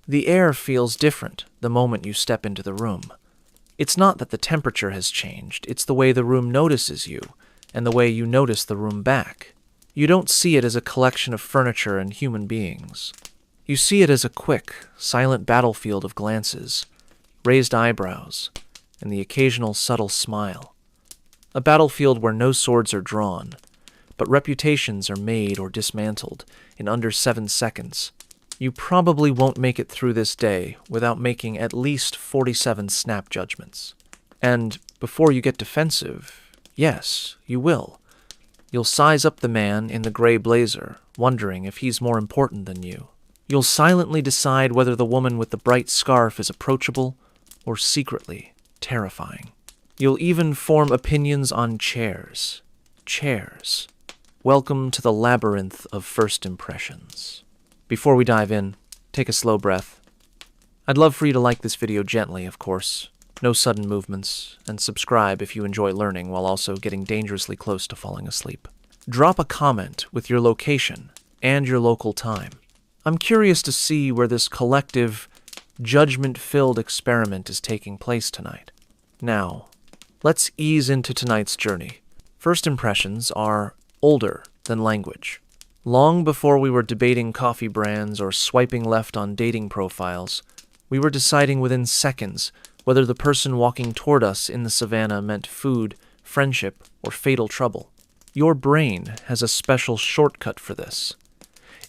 The air feels different the moment you step into the room. It's not that the temperature has changed, it's the way the room notices you, and the way you notice the room back. You don't see it as a collection of furniture and human beings. You see it as a quick, silent battlefield of glances, raised eyebrows, and the occasional subtle smile. A battlefield where no swords are drawn, but reputations are made or dismantled in under 7 seconds. You probably won't make it through this day without making at least 47 snap judgments. And before you get defensive, yes, you will. You'll size up the man in the gray blazer, wondering if he's more important than you. You'll silently decide whether the woman with the bright scarf is approachable or secretly terrifying. You'll even form opinions on chairs. Chairs. Welcome to the labyrinth of first impressions. Before we dive in, take a slow breath. I'd love for you to like this video gently, of course. No sudden movements, and subscribe if you enjoy learning while also getting dangerously close to falling asleep. Drop a comment with your location and your local time. I'm curious to see where this collective, judgment-filled experiment is taking place tonight. Now, let's ease into tonight's journey. First impressions are older than language. Long before we were debating coffee brands or swiping left on dating profiles, we were deciding within seconds whether the person walking toward us in the savannah meant food, friendship, or fatal trouble. Your brain has a special shortcut for this.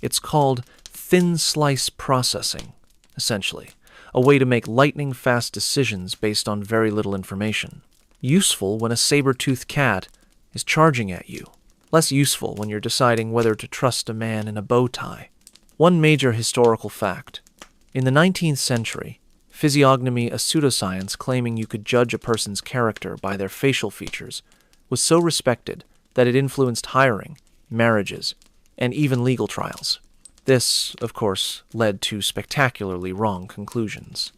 It's called thin slice processing, essentially, a way to make lightning-fast decisions based on very little information. Useful when a saber-toothed cat is charging at you. Less useful when you're deciding whether to trust a man in a bow tie. One major historical fact. In the 19th century, physiognomy, a pseudoscience claiming you could judge a person's character by their facial features, was so respected that it influenced hiring, marriages, and even legal trials. This, of course, led to spectacularly wrong conclusions.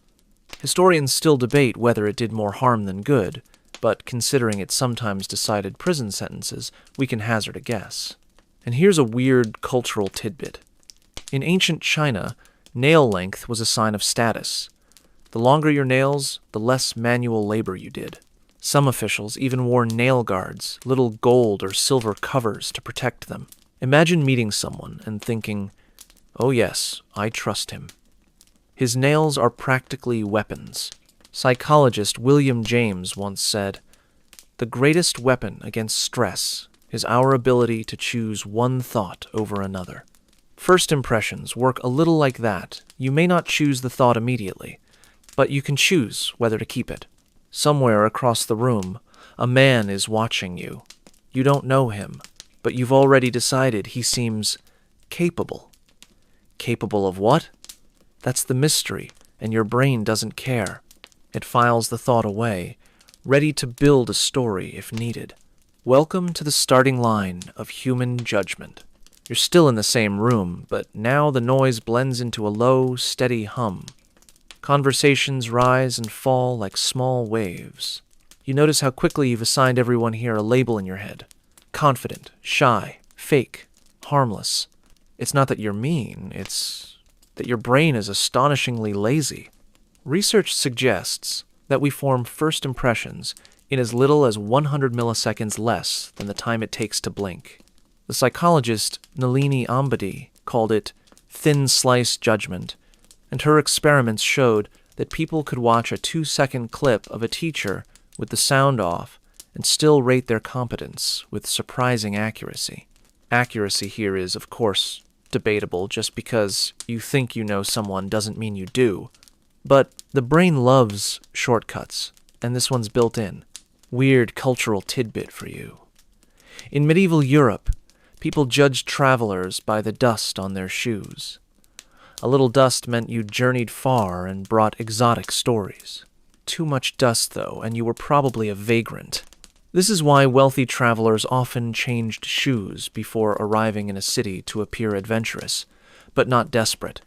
Historians still debate whether it did more harm than good, but considering it sometimes decided prison sentences, we can hazard a guess. And here's a weird cultural tidbit. In ancient China, nail length was a sign of status. The longer your nails, the less manual labor you did. Some officials even wore nail guards, little gold or silver covers to protect them. Imagine meeting someone and thinking, "Oh yes, I trust him." His nails are practically weapons. Psychologist William James once said, "The greatest weapon against stress is our ability to choose one thought over another." First impressions work a little like that. You may not choose the thought immediately, but you can choose whether to keep it. Somewhere across the room, a man is watching you. You don't know him, but you've already decided he seems capable. Capable of what? That's the mystery, and your brain doesn't care. It files the thought away, ready to build a story if needed. Welcome to the starting line of human judgment. You're still in the same room, but now the noise blends into a low, steady hum. Conversations rise and fall like small waves. You notice how quickly you've assigned everyone here a label in your head. Confident, shy, fake, harmless. It's not that you're mean, it's that your brain is astonishingly lazy. Research suggests that we form first impressions in as little as 100 milliseconds less than the time it takes to blink. The psychologist Nalini Ambady called it thin slice judgment, and her experiments showed that people could watch a 2-second clip of a teacher with the sound off and still rate their competence with surprising accuracy. Accuracy here is, of course, debatable. Just because you think you know someone doesn't mean you do. But the brain loves shortcuts, and this one's built in. Weird cultural tidbit for you. In medieval Europe, people judged travelers by the dust on their shoes. A little dust meant you journeyed far and brought exotic stories. Too much dust, though, and you were probably a vagrant. This is why wealthy travelers often changed shoes before arriving in a city to appear adventurous, but not desperate.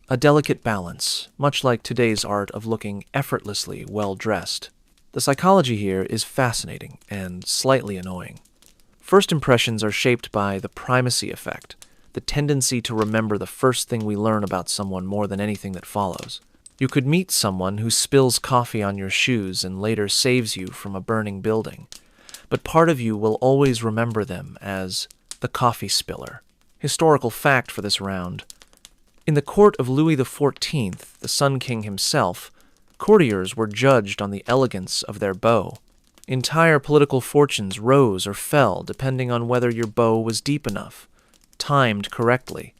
A delicate balance, much like today's art of looking effortlessly well-dressed. The psychology here is fascinating and slightly annoying. First impressions are shaped by the primacy effect, the tendency to remember the first thing we learn about someone more than anything that follows. You could meet someone who spills coffee on your shoes and later saves you from a burning building, but part of you will always remember them as the coffee spiller. Historical fact for this round. In the court of Louis XIV, the Sun King himself, courtiers were judged on the elegance of their bow. Entire political fortunes rose or fell depending on whether your bow was deep enough, timed correctly,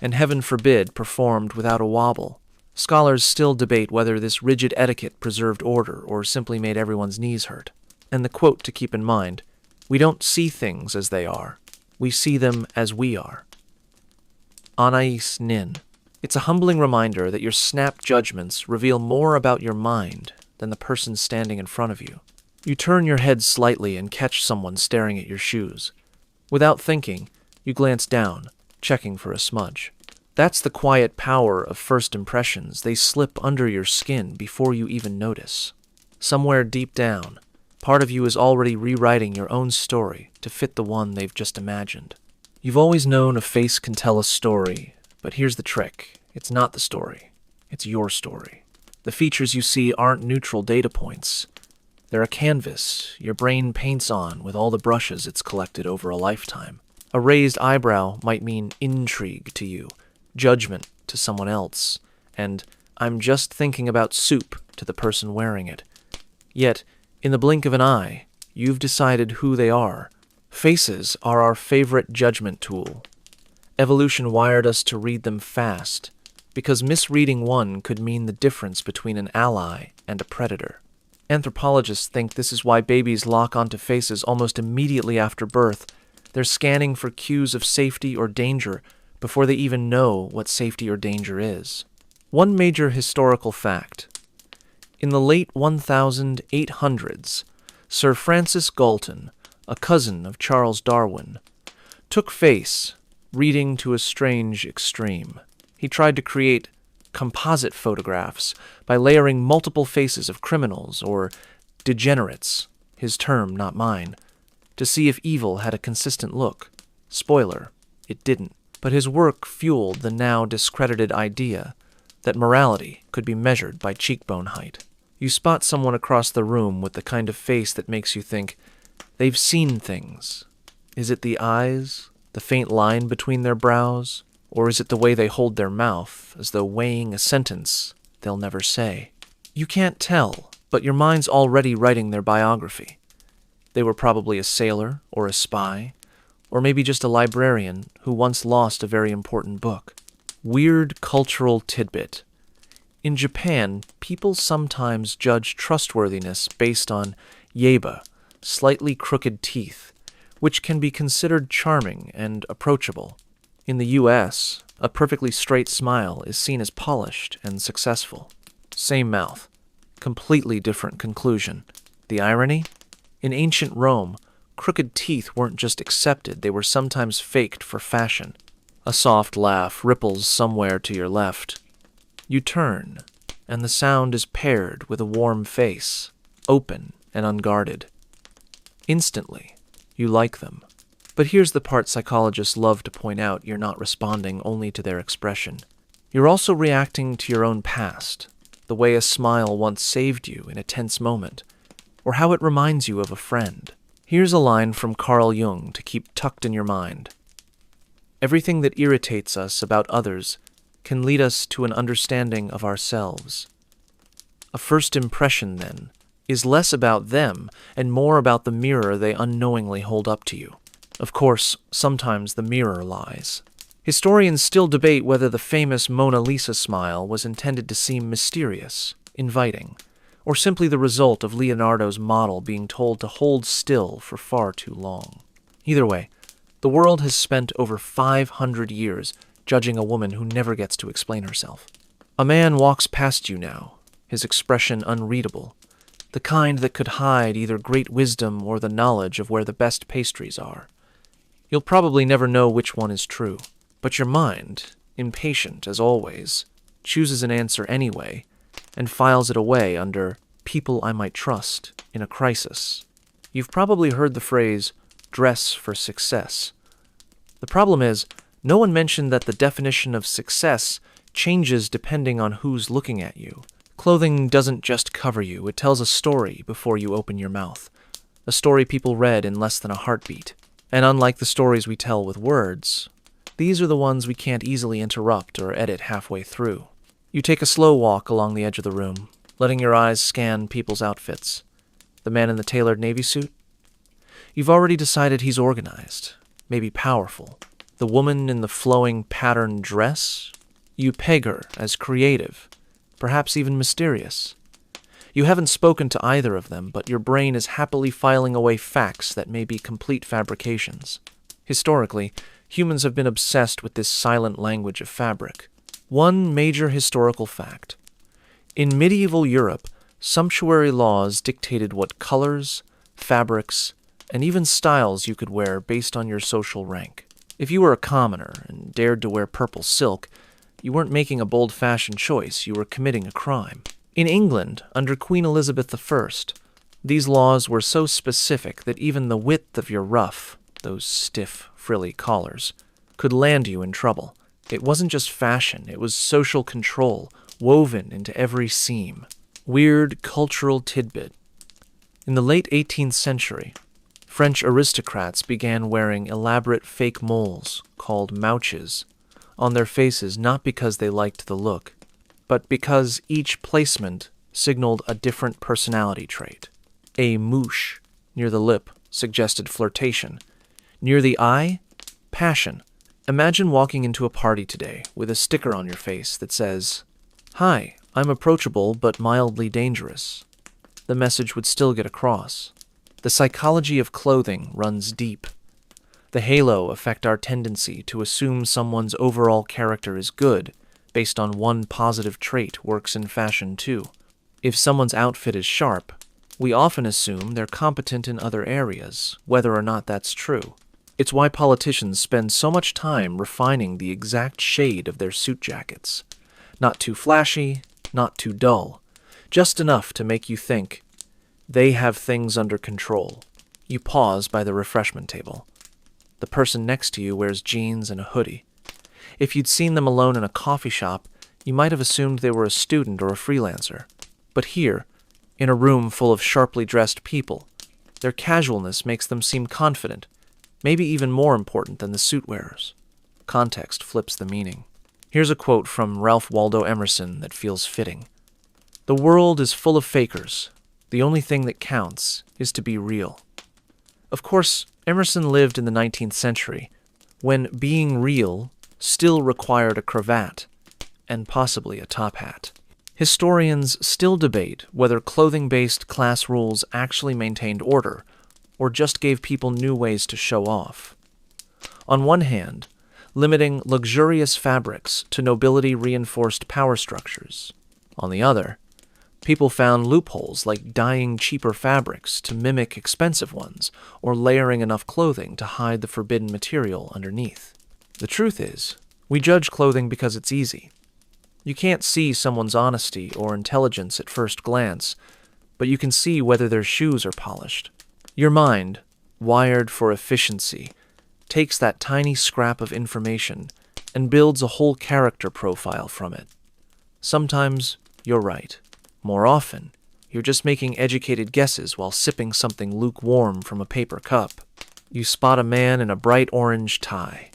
and heaven forbid performed without a wobble. Scholars still debate whether this rigid etiquette preserved order or simply made everyone's knees hurt. And the quote to keep in mind, "We don't see things as they are. We see them as we are." Anais Nin. It's a humbling reminder that your snap judgments reveal more about your mind than the person standing in front of you. You turn your head slightly and catch someone staring at your shoes. Without thinking, you glance down, checking for a smudge. That's the quiet power of first impressions. They slip under your skin before you even notice. Somewhere deep down, part of you is already rewriting your own story to fit the one they've just imagined. You've always known a face can tell a story, but here's the trick. It's not the story. It's your story. The features you see aren't neutral data points. They're a canvas your brain paints on with all the brushes it's collected over a lifetime. A raised eyebrow might mean intrigue to you, judgment to someone else, and "I'm just thinking about soup" to the person wearing it. Yet, in the blink of an eye, you've decided who they are. Faces are our favorite judgment tool. Evolution wired us to read them fast, because misreading one could mean the difference between an ally and a predator. Anthropologists think this is why babies lock onto faces almost immediately after birth. They're scanning for cues of safety or danger before they even know what safety or danger is. One major historical fact. In the late 1800s, Sir Francis Galton, a cousin of Charles Darwin, took face, reading to a strange extreme. He tried to create composite photographs by layering multiple faces of criminals or degenerates, his term, not mine, to see if evil had a consistent look. Spoiler, it didn't. But his work fueled the now discredited idea that morality could be measured by cheekbone height. You spot someone across the room with the kind of face that makes you think, they've seen things. Is it the eyes, the faint line between their brows, or is it the way they hold their mouth, as though weighing a sentence they'll never say? You can't tell, but your mind's already writing their biography. They were probably a sailor or a spy, or maybe just a librarian who once lost a very important book. Weird cultural tidbit. In Japan, people sometimes judge trustworthiness based on yeba, slightly crooked teeth, which can be considered charming and approachable. In the US, a perfectly straight smile is seen as polished and successful. Same mouth. Completely different conclusion. The irony? In ancient Rome, crooked teeth weren't just accepted, they were sometimes faked for fashion. A soft laugh ripples somewhere to your left. You turn, and the sound is paired with a warm face, open and unguarded. Instantly, you like them. But here's the part psychologists love to point out: you're not responding only to their expression. You're also reacting to your own past, the way a smile once saved you in a tense moment, or how it reminds you of a friend. Here's a line from Carl Jung to keep tucked in your mind. Everything that irritates us about others can lead us to an understanding of ourselves. A first impression, then, is less about them and more about the mirror they unknowingly hold up to you. Of course, sometimes the mirror lies. Historians still debate whether the famous Mona Lisa smile was intended to seem mysterious, inviting, or simply the result of Leonardo's model being told to hold still for far too long. Either way, the world has spent over 500 years judging a woman who never gets to explain herself. A man walks past you now, his expression unreadable, the kind that could hide either great wisdom or the knowledge of where the best pastries are. You'll probably never know which one is true, but your mind, impatient as always, chooses an answer anyway and files it away under "people I might trust" in a crisis. You've probably heard the phrase, "dress for success." The problem is, No one mentioned that the definition of success changes depending on who's looking at you. Clothing doesn't just cover you, it tells a story before you open your mouth. A story people read in less than a heartbeat. And unlike the stories we tell with words, these are the ones we can't easily interrupt or edit halfway through. You take a slow walk along the edge of the room, letting your eyes scan people's outfits. The man in the tailored navy suit? You've already decided he's organized, maybe powerful. The woman in the flowing patterned dress? You peg her as creative, perhaps even mysterious. You haven't spoken to either of them, but your brain is happily filing away facts that may be complete fabrications. Historically, humans have been obsessed with this silent language of fabric. One major historical fact. In medieval Europe, sumptuary laws dictated what colors, fabrics, and even styles you could wear based on your social rank. If you were a commoner and dared to wear purple silk, you weren't making a bold-fashioned choice, you were committing a crime. In England, under Queen Elizabeth I, these laws were so specific that even the width of your ruff, those stiff, frilly collars, could land you in trouble. It wasn't just fashion, it was social control, woven into every seam. Weird cultural tidbit. In the late 18th century, French aristocrats began wearing elaborate fake moles, called mouches, on their faces not because they liked the look, but because each placement signaled a different personality trait. A mouche near the lip suggested flirtation. Near the eye, passion. Imagine walking into a party today with a sticker on your face that says, "Hi, I'm approachable but mildly dangerous." The message would still get across. The psychology of clothing runs deep. The halo affect our tendency to assume someone's overall character is good based on one positive trait works in fashion too. If someone's outfit is sharp, we often assume they're competent in other areas, whether or not that's true. It's why politicians spend so much time refining the exact shade of their suit jackets. Not too flashy, not too dull, just enough to make you think they have things under control. You pause by the refreshment table. The person next to you wears jeans and a hoodie. If you'd seen them alone in a coffee shop, you might have assumed they were a student or a freelancer. But here, in a room full of sharply dressed people, their casualness makes them seem confident, maybe even more important than the suit wearers. Context flips the meaning. Here's a quote from Ralph Waldo Emerson that feels fitting. "The world is full of fakers. The only thing that counts is to be real." Of course, Emerson lived in the 19th century, when being real still required a cravat, and possibly a top hat. Historians still debate whether clothing-based class rules actually maintained order, or just gave people new ways to show off. On one hand, limiting luxurious fabrics to nobility-reinforced power structures. On the other, people found loopholes like dyeing cheaper fabrics to mimic expensive ones, or layering enough clothing to hide the forbidden material underneath. The truth is, we judge clothing because it's easy. You can't see someone's honesty or intelligence at first glance, but you can see whether their shoes are polished. Your mind, wired for efficiency, takes that tiny scrap of information and builds a whole character profile from it. Sometimes you're right. More often, you're just making educated guesses while sipping something lukewarm from a paper cup. You spot a man in a bright orange tie.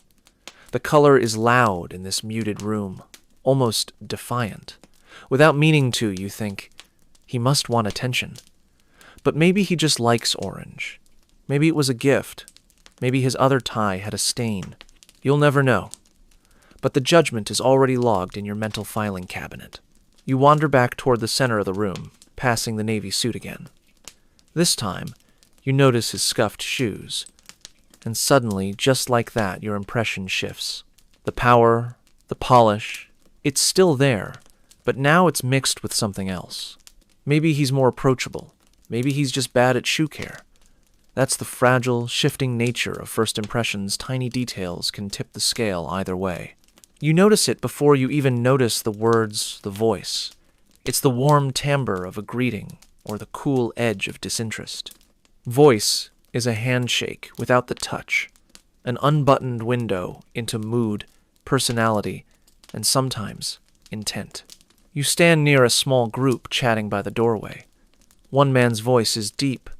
The color is loud in this muted room, almost defiant. Without meaning to, you think, he must want attention. But maybe he just likes orange. Maybe it was a gift. Maybe his other tie had a stain. You'll never know. But the judgment is already logged in your mental filing cabinet. You wander back toward the center of the room, passing the navy suit again. This time, you notice his scuffed shoes. And suddenly, just like that, your impression shifts. The power, the polish, it's still there, but now it's mixed with something else. Maybe he's more approachable. Maybe he's just bad at shoe care. That's the fragile, shifting nature of first impressions. Tiny details can tip the scale either way. You notice it before you even notice the words, the voice. It's the warm timbre of a greeting, or the cool edge of disinterest. Voice is a handshake without the touch. an unbuttoned window into mood, personality, and sometimes intent. You stand near a small group chatting by the doorway. One man's voice is deep,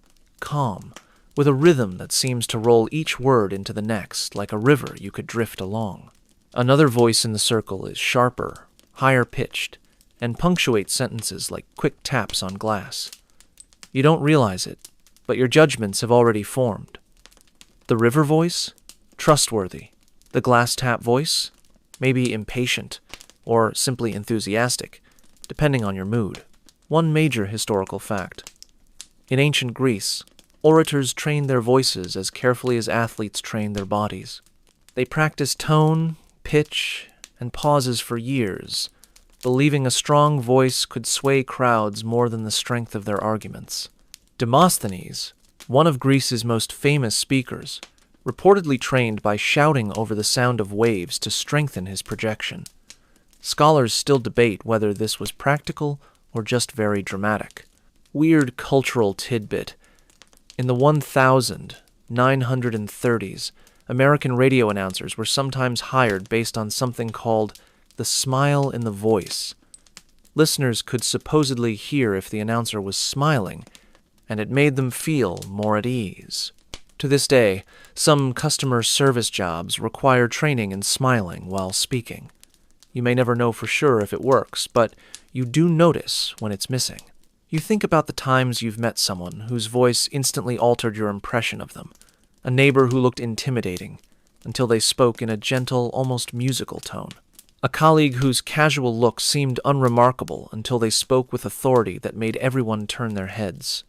calm, with a rhythm that seems to roll each word into the next like a river you could drift along. Another voice in the circle is sharper, higher pitched, and punctuates sentences like quick taps on glass. You don't realize it, but your judgments have already formed. The river voice? Trustworthy. The glass tap voice? Maybe impatient, or simply enthusiastic, depending on your mood. One major historical fact. In ancient Greece, orators trained their voices as carefully as athletes trained their bodies. They practiced tone, pitch, and pauses for years, believing a strong voice could sway crowds more than the strength of their arguments. Demosthenes, one of Greece's most famous speakers, reportedly trained by shouting over the sound of waves to strengthen his projection. Scholars still debate whether this was practical or just very dramatic. Weird cultural tidbit. In the 1930s, American radio announcers were sometimes hired based on something called the smile in the voice. Listeners could supposedly hear if the announcer was smiling, and it made them feel more at ease. To this day, some customer service jobs require training in smiling while speaking. You may never know for sure if it works, but you do notice when it's missing. You think about the times you've met someone whose voice instantly altered your impression of them. A neighbor who looked intimidating until they spoke in a gentle, almost musical tone. A colleague whose casual look seemed unremarkable until they spoke with authority that made everyone turn their heads.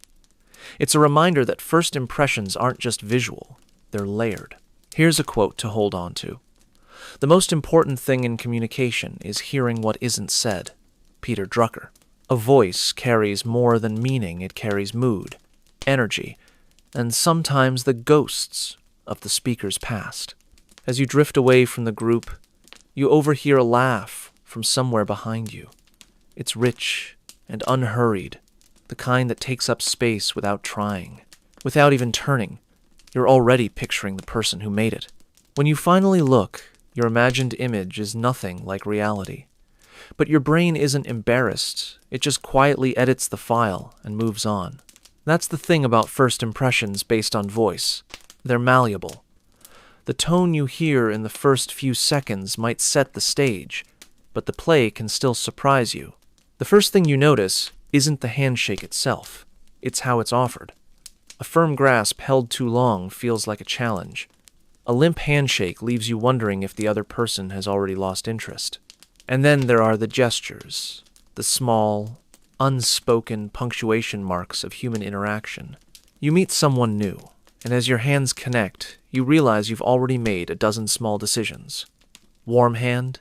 It's a reminder that first impressions aren't just visual, they're layered. Here's a quote to hold on to. "The most important thing in communication is hearing what isn't said." Peter Drucker. A voice carries more than meaning, it carries mood, energy, and sometimes the ghosts of the speaker's past. As you drift away from the group, you overhear a laugh from somewhere behind you. It's rich and unhurried, the kind that takes up space without trying. Without even turning, you're already picturing the person who made it. When you finally look, your imagined image is nothing like reality. But your brain isn't embarrassed, it just quietly edits the file and moves on. That's the thing about first impressions based on voice. They're malleable. The tone you hear in the first few seconds might set the stage, but the play can still surprise you. The first thing you notice isn't the handshake itself, it's how it's offered. A firm grasp held too long feels like a challenge. A limp handshake leaves you wondering if the other person has already lost interest. And then there are the gestures, the small, unspoken punctuation marks of human interaction. You meet someone new, and as your hands connect, you realize you've already made a dozen small decisions. Warm hand?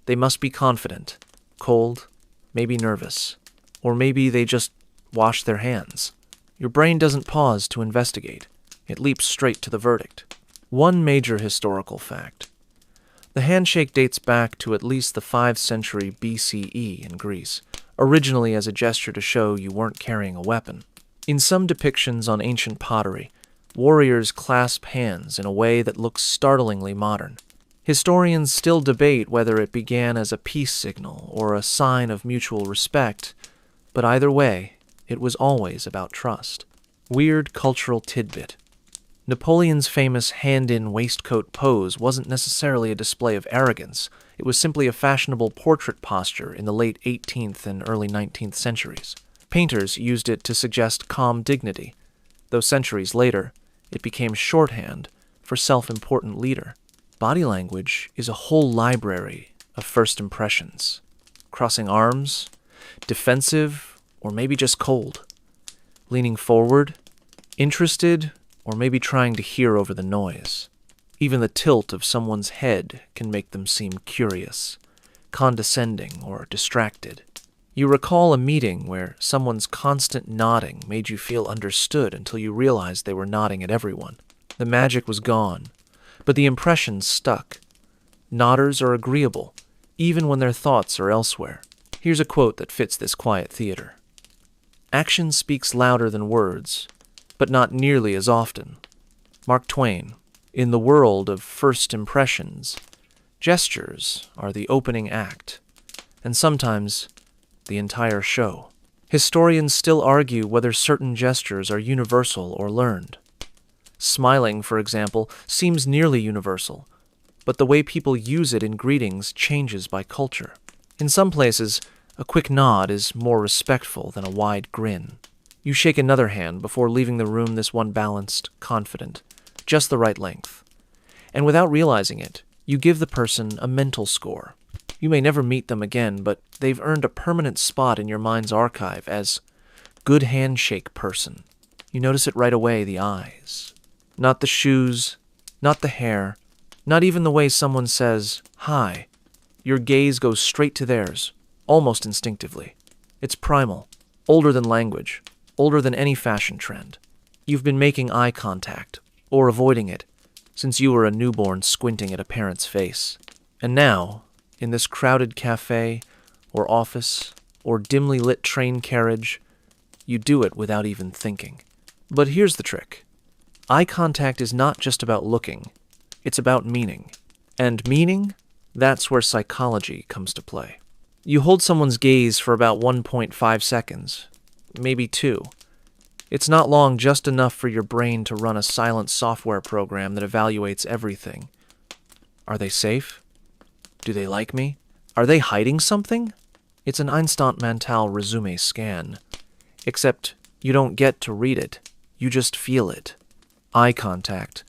They must be confident, cold, maybe nervous, or maybe they just wash their hands. Your brain doesn't pause to investigate. It leaps straight to the verdict. One major historical fact. The handshake dates back to at least the 5th century BCE in Greece, originally as a gesture to show you weren't carrying a weapon. In some depictions on ancient pottery, warriors clasp hands in a way that looks startlingly modern. Historians still debate whether it began as a peace signal or a sign of mutual respect, but either way, it was always about trust. Weird cultural tidbit. Napoleon's famous hand-in waistcoat pose wasn't necessarily a display of arrogance. It was simply a fashionable portrait posture in the late 18th and early 19th centuries. Painters used it to suggest calm dignity, though centuries later, it became shorthand for self-important leader. Body language is a whole library of first impressions. Crossing arms, defensive, or maybe just cold. Leaning forward, interested, or maybe trying to hear over the noise. Even the tilt of someone's head can make them seem curious, condescending, or distracted. You recall a meeting where someone's constant nodding made you feel understood until you realized they were nodding at everyone. The magic was gone, but the impression stuck. Nodders are agreeable, even when their thoughts are elsewhere. Here's a quote that fits this quiet theater. "Action speaks louder than words, but not nearly as often." Mark Twain. In the world of first impressions, gestures are the opening act, and sometimes the entire show. Historians still argue whether certain gestures are universal or learned. Smiling, for example, seems nearly universal, but the way people use it in greetings changes by culture. In some places, a quick nod is more respectful than a wide grin. You shake another hand before leaving the room, this one balanced, confident, just the right length. And without realizing it, you give the person a mental score. You may never meet them again, but they've earned a permanent spot in your mind's archive as good handshake person. You notice it right away, the eyes. Not the shoes, not the hair, not even the way someone says, hi. Your gaze goes straight to theirs, almost instinctively. It's primal, older than language, older than any fashion trend. You've been making eye contact, or avoiding it, since you were a newborn squinting at a parent's face. And now, in this crowded cafe, or office, or dimly lit train carriage, you do it without even thinking. But here's the trick. Eye contact is not just about looking, it's about meaning. And meaning? That's where psychology comes to play. You hold someone's gaze for about 1.5 seconds, maybe 2. It's not long, just enough for your brain to run a silent software program that evaluates everything. Are they safe? Do they like me? Are they hiding something? It's an instant mental resume scan. Except you don't get to read it, you just feel it. Eye contact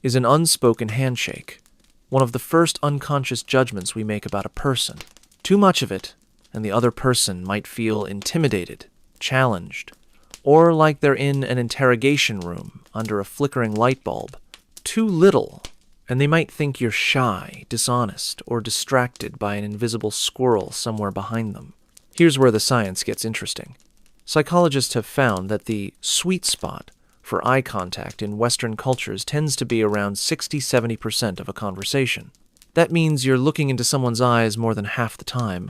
is an unspoken handshake, one of the first unconscious judgments we make about a person. Too much of it, and the other person might feel intimidated, challenged, or like they're in an interrogation room under a flickering light bulb. Too little, and they might think you're shy, dishonest, or distracted by an invisible squirrel somewhere behind them. Here's where the science gets interesting. Psychologists have found that the sweet spot for eye contact in Western cultures tends to be around 60-70% of a conversation. That means you're looking into someone's eyes more than half the time,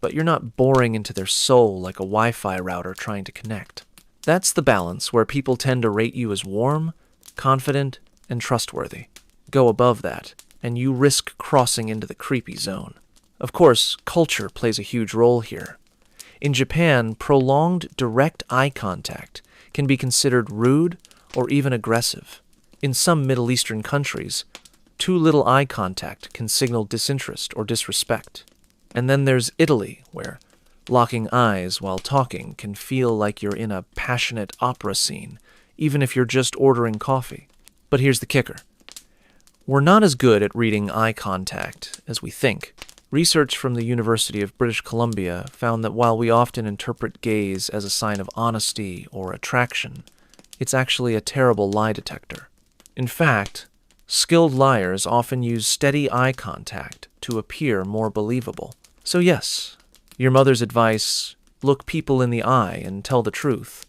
but you're not boring into their soul like a Wi-Fi router trying to connect. That's the balance where people tend to rate you as warm, confident, and trustworthy. Go above that, and you risk crossing into the creepy zone. Of course, culture plays a huge role here. In Japan, prolonged direct eye contact can be considered rude or even aggressive. In some Middle Eastern countries, too little eye contact can signal disinterest or disrespect. And then there's Italy, where locking eyes while talking can feel like you're in a passionate opera scene, even if you're just ordering coffee. But here's the kicker. We're not as good at reading eye contact as we think. Research from the University of British Columbia found that while we often interpret gaze as a sign of honesty or attraction, it's actually a terrible lie detector. In fact, skilled liars often use steady eye contact to appear more believable. So yes, your mother's advice, look people in the eye and tell the truth,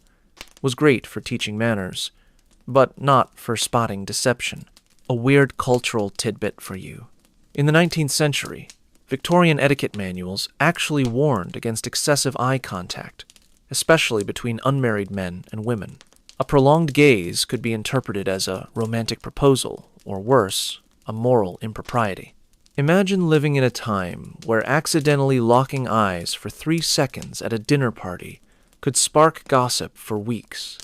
was great for teaching manners, but not for spotting deception. A weird cultural tidbit for you. In the 19th century, Victorian etiquette manuals actually warned against excessive eye contact, especially between unmarried men and women. A prolonged gaze could be interpreted as a romantic proposal, or worse, a moral impropriety. Imagine living in a time where accidentally locking eyes for 3 seconds at a dinner party could spark gossip for weeks.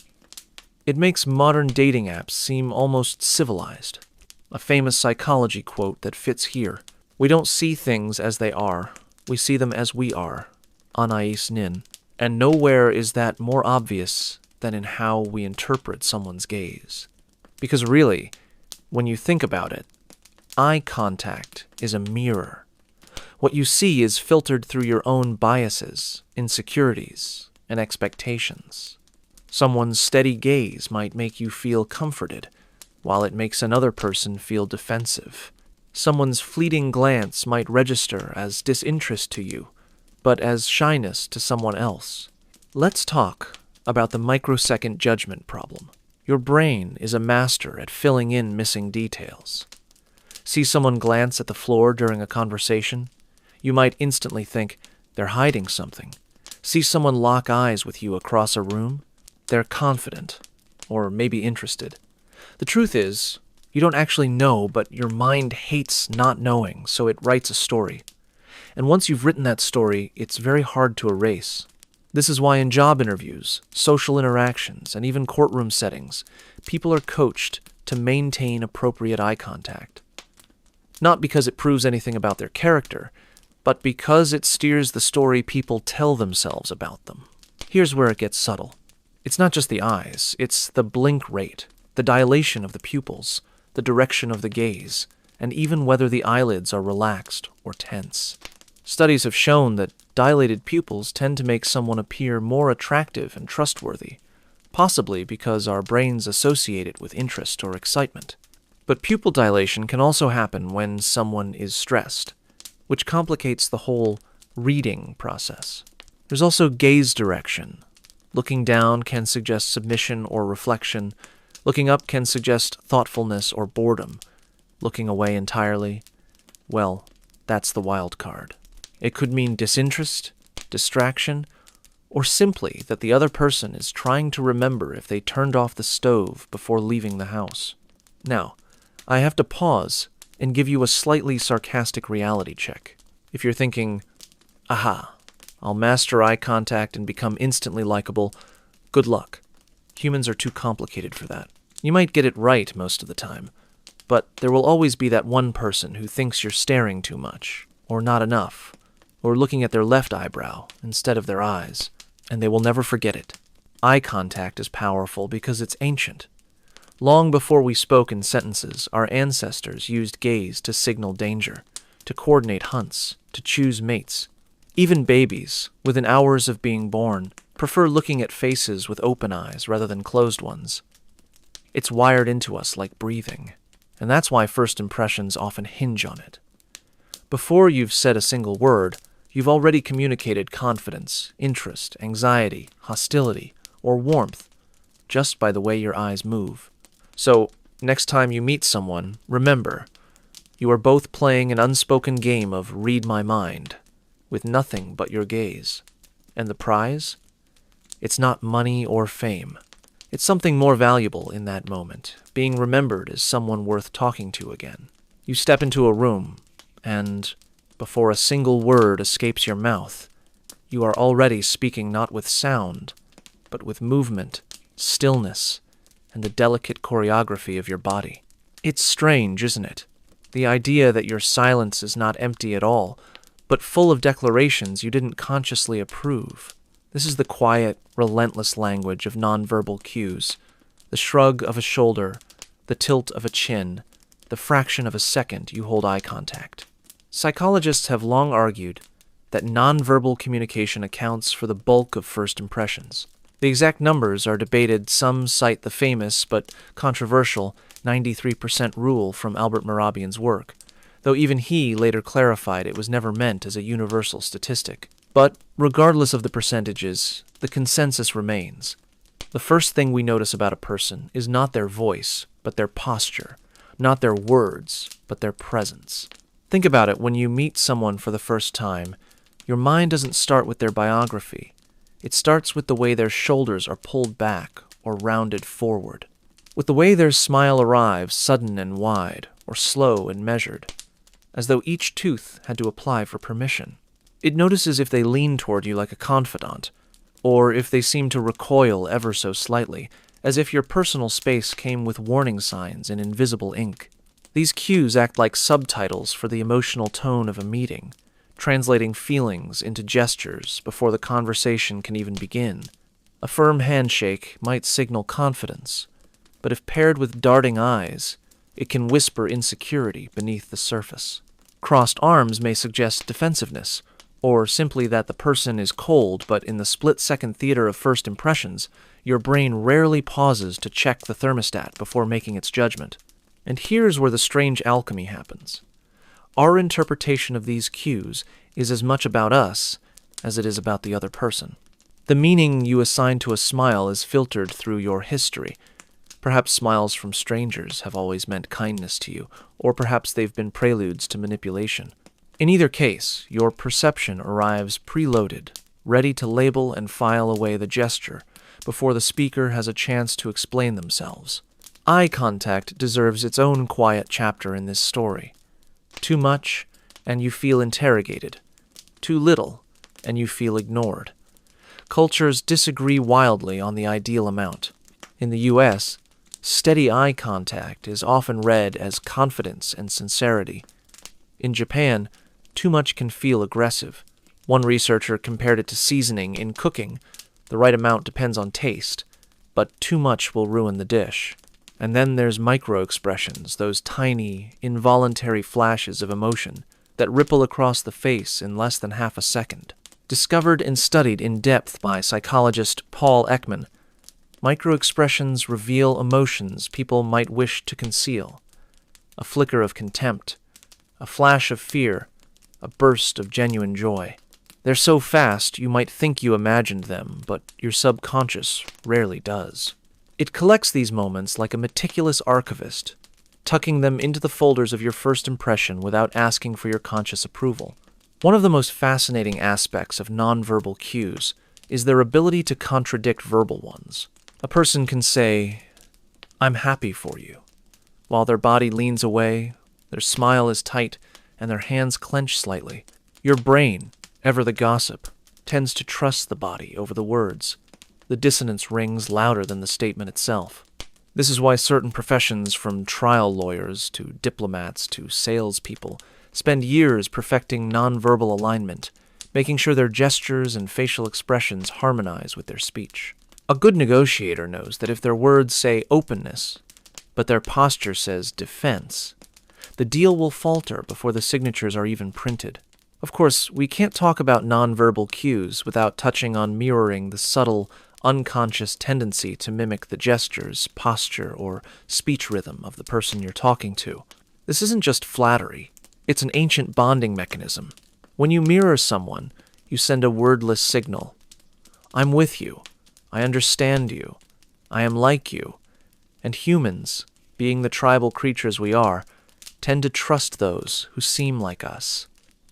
It makes modern dating apps seem almost civilized. A famous psychology quote that fits here. We don't see things as they are, we see them as we are. Anais Nin. And nowhere is that more obvious than in how we interpret someone's gaze. Because really, when you think about it, eye contact is a mirror. What you see is filtered through your own biases, insecurities, and expectations. Someone's steady gaze might make you feel comforted, while it makes another person feel defensive. Someone's fleeting glance might register as disinterest to you, but as shyness to someone else. Let's talk about the microsecond judgment problem. Your brain is a master at filling in missing details. See someone glance at the floor during a conversation? You might instantly think, they're hiding something. See someone lock eyes with you across a room? They're confident, or maybe interested. The truth is, You don't actually know, but your mind hates not knowing, so it writes a story. And once you've written that story, it's very hard to erase. This is why in job interviews, social interactions, and even courtroom settings, people are coached to maintain appropriate eye contact. Not because it proves anything about their character, but because it steers the story people tell themselves about them. Here's where it gets subtle. It's not just the eyes, it's the blink rate, the dilation of the pupils, the direction of the gaze, and even whether the eyelids are relaxed or tense. Studies have shown that dilated pupils tend to make someone appear more attractive and trustworthy, possibly because our brains associate it with interest or excitement. But pupil dilation can also happen when someone is stressed, which complicates the whole reading process. There's also gaze direction. Looking down can suggest submission or reflection. Looking up can suggest thoughtfulness or boredom. Looking away entirely, well, that's the wild card. It could mean disinterest, distraction, or simply that the other person is trying to remember if they turned off the stove before leaving the house. Now, I have to pause and give you a slightly sarcastic reality check. If you're thinking, aha, I'll master eye contact and become instantly likable, good luck. Humans are too complicated for that. You might get it right most of the time, but there will always be that one person who thinks you're staring too much, or not enough, or looking at their left eyebrow instead of their eyes, and they will never forget it. Eye contact is powerful because it's ancient. Long before we spoke in sentences, our ancestors used gaze to signal danger, to coordinate hunts, to choose mates. Even babies, within hours of being born, prefer looking at faces with open eyes rather than closed ones. It's wired into us like breathing, and that's why first impressions often hinge on it. Before you've said a single word, you've already communicated confidence, interest, anxiety, hostility, or warmth, just by the way your eyes move. So, next time you meet someone, remember, you are both playing an unspoken game of read my mind, with nothing but your gaze. And the prize? It's not money or fame. It's something more valuable in that moment, being remembered as someone worth talking to again. You step into a room, and before a single word escapes your mouth, you are already speaking not with sound, but with movement, stillness, and the delicate choreography of your body. It's strange, isn't it? The idea that your silence is not empty at all, but full of declarations you didn't consciously approve. This is the quiet, relentless language of nonverbal cues, the shrug of a shoulder, the tilt of a chin, the fraction of a second you hold eye contact. Psychologists have long argued that nonverbal communication accounts for the bulk of first impressions. The exact numbers are debated. Some cite the famous but controversial 93% rule from Albert Mehrabian's work, though even he later clarified it was never meant as a universal statistic. But regardless of the percentages, the consensus remains. The first thing we notice about a person is not their voice, but their posture, not their words, but their presence. Think about it. When you meet someone for the first time, your mind doesn't start with their biography. It starts with the way their shoulders are pulled back or rounded forward, with the way their smile arrives sudden and wide, or slow and measured, as though each tooth had to apply for permission. It notices if they lean toward you like a confidant, or if they seem to recoil ever so slightly, as if your personal space came with warning signs in invisible ink. These cues act like subtitles for the emotional tone of a meeting, translating feelings into gestures before the conversation can even begin. A firm handshake might signal confidence, but if paired with darting eyes, it can whisper insecurity beneath the surface. Crossed arms may suggest defensiveness, or simply that the person is cold, but in the split-second theater of first impressions, your brain rarely pauses to check the thermostat before making its judgment. And here's where the strange alchemy happens. Our interpretation of these cues is as much about us as it is about the other person. The meaning you assign to a smile is filtered through your history. Perhaps smiles from strangers have always meant kindness to you, or perhaps they've been preludes to manipulation. In either case, your perception arrives preloaded, ready to label and file away the gesture before the speaker has a chance to explain themselves. Eye contact deserves its own quiet chapter in this story. Too much, and you feel interrogated. Too little, and you feel ignored. Cultures disagree wildly on the ideal amount. In the U.S., steady eye contact is often read as confidence and sincerity. In Japan, too much can feel aggressive. One researcher compared it to seasoning in cooking. The right amount depends on taste, but too much will ruin the dish. And then there's microexpressions, those tiny, involuntary flashes of emotion that ripple across the face in less than half a second. Discovered and studied in depth by psychologist Paul Ekman, microexpressions reveal emotions people might wish to conceal. A flicker of contempt, a flash of fear, a burst of genuine joy. They're so fast you might think you imagined them, but your subconscious rarely does. It collects these moments like a meticulous archivist, tucking them into the folders of your first impression without asking for your conscious approval. One of the most fascinating aspects of nonverbal cues is their ability to contradict verbal ones. A person can say, "I'm happy for you," while their body leans away, their smile is tight, and their hands clench slightly. Your brain, ever the gossip, tends to trust the body over the words. The dissonance rings louder than the statement itself. This is why certain professions, from trial lawyers to diplomats to salespeople, spend years perfecting nonverbal alignment, making sure their gestures and facial expressions harmonize with their speech. A good negotiator knows that if their words say openness, but their posture says defense, the deal will falter before the signatures are even printed. Of course, we can't talk about nonverbal cues without touching on mirroring the subtle, unconscious tendency to mimic the gestures, posture, or speech rhythm of the person you're talking to. This isn't just flattery. It's an ancient bonding mechanism. When you mirror someone, you send a wordless signal. I'm with you. I understand you. I am like you. And humans, being the tribal creatures we are, tend to trust those who seem like us.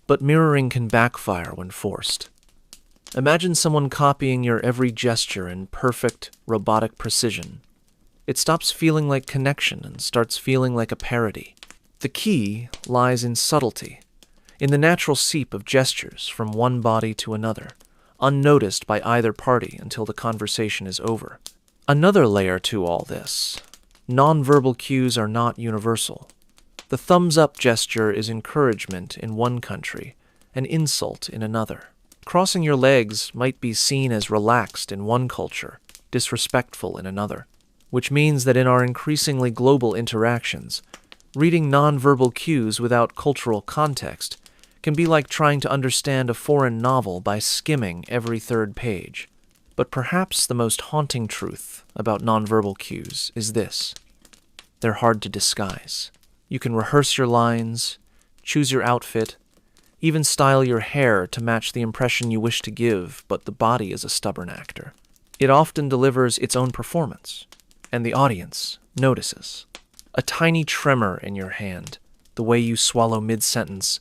But mirroring can backfire when forced. Imagine someone copying your every gesture in perfect, robotic precision. It stops feeling like connection and starts feeling like a parody. The key lies in subtlety, in the natural seep of gestures from one body to another, unnoticed by either party until the conversation is over. Another layer to all this. Nonverbal cues are not universal. The thumbs-up gesture is encouragement in one country, an insult in another. Crossing your legs might be seen as relaxed in one culture, disrespectful in another, which means that in our increasingly global interactions, reading nonverbal cues without cultural context can be like trying to understand a foreign novel by skimming every third page. But perhaps the most haunting truth about nonverbal cues is this: they're hard to disguise. You can rehearse your lines, choose your outfit, even style your hair to match the impression you wish to give, but the body is a stubborn actor. It often delivers its own performance, and the audience notices. A tiny tremor in your hand, the way you swallow mid-sentence,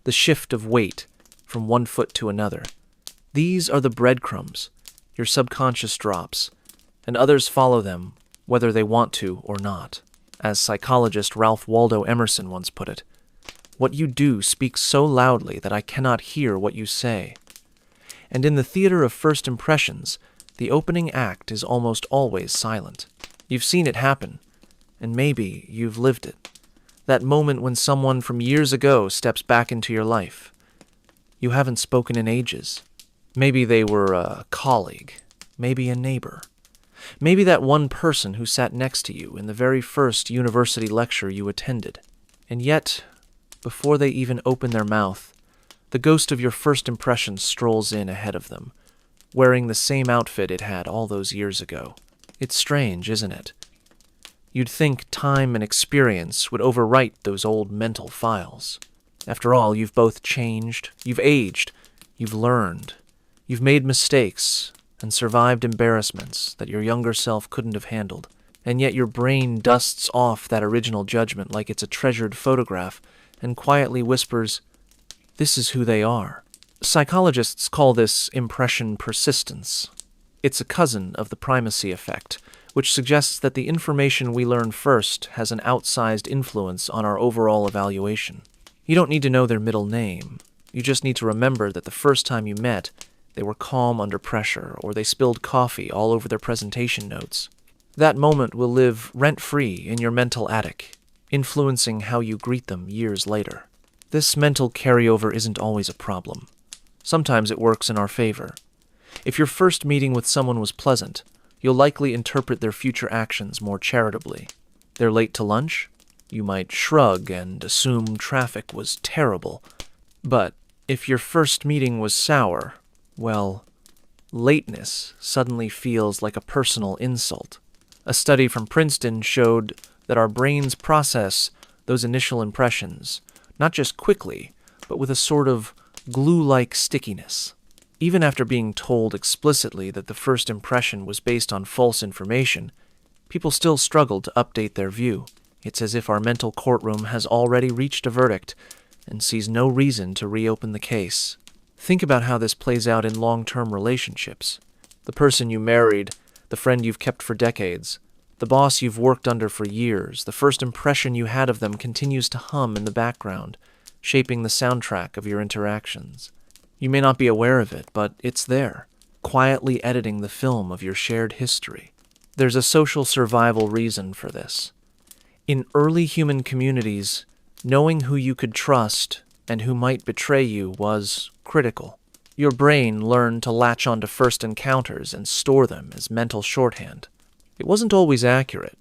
the shift of weight from one foot to another. These are the breadcrumbs your subconscious drops, and others follow them, whether they want to or not. As psychologist Ralph Waldo Emerson once put it, "What you do speaks so loudly that I cannot hear what you say." And in the theater of first impressions, the opening act is almost always silent. You've seen it happen, and maybe you've lived it. That moment when someone from years ago steps back into your life. You haven't spoken in ages. Maybe they were a colleague, maybe a neighbor. Maybe that one person who sat next to you in the very first university lecture you attended. And yet, before they even open their mouth, the ghost of your first impression strolls in ahead of them, wearing the same outfit it had all those years ago. It's strange, isn't it? You'd think time and experience would overwrite those old mental files. After all, you've both changed, you've aged, you've learned, you've made mistakes and survived embarrassments that your younger self couldn't have handled. And yet your brain dusts off that original judgment like it's a treasured photograph and quietly whispers, "This is who they are." Psychologists call this impression persistence. It's a cousin of the primacy effect, which suggests that the information we learn first has an outsized influence on our overall evaluation. You don't need to know their middle name. You just need to remember that the first time you met, they were calm under pressure, or they spilled coffee all over their presentation notes. That moment will live rent-free in your mental attic, influencing how you greet them years later. This mental carryover isn't always a problem. Sometimes it works in our favor. If your first meeting with someone was pleasant, you'll likely interpret their future actions more charitably. They're late to lunch? You might shrug and assume traffic was terrible. But if your first meeting was sour, well, lateness suddenly feels like a personal insult. A study from Princeton showed that our brains process those initial impressions, not just quickly, but with a sort of glue-like stickiness. Even after being told explicitly that the first impression was based on false information, people still struggle to update their view. It's as if our mental courtroom has already reached a verdict and sees no reason to reopen the case. Think about how this plays out in long-term relationships. The person you married, the friend you've kept for decades, the boss you've worked under for years, the first impression you had of them continues to hum in the background, shaping the soundtrack of your interactions. You may not be aware of it, but it's there, quietly editing the film of your shared history. There's a social survival reason for this. In early human communities, knowing who you could trust and who might betray you was critical. Your brain learned to latch onto first encounters and store them as mental shorthand. It wasn't always accurate,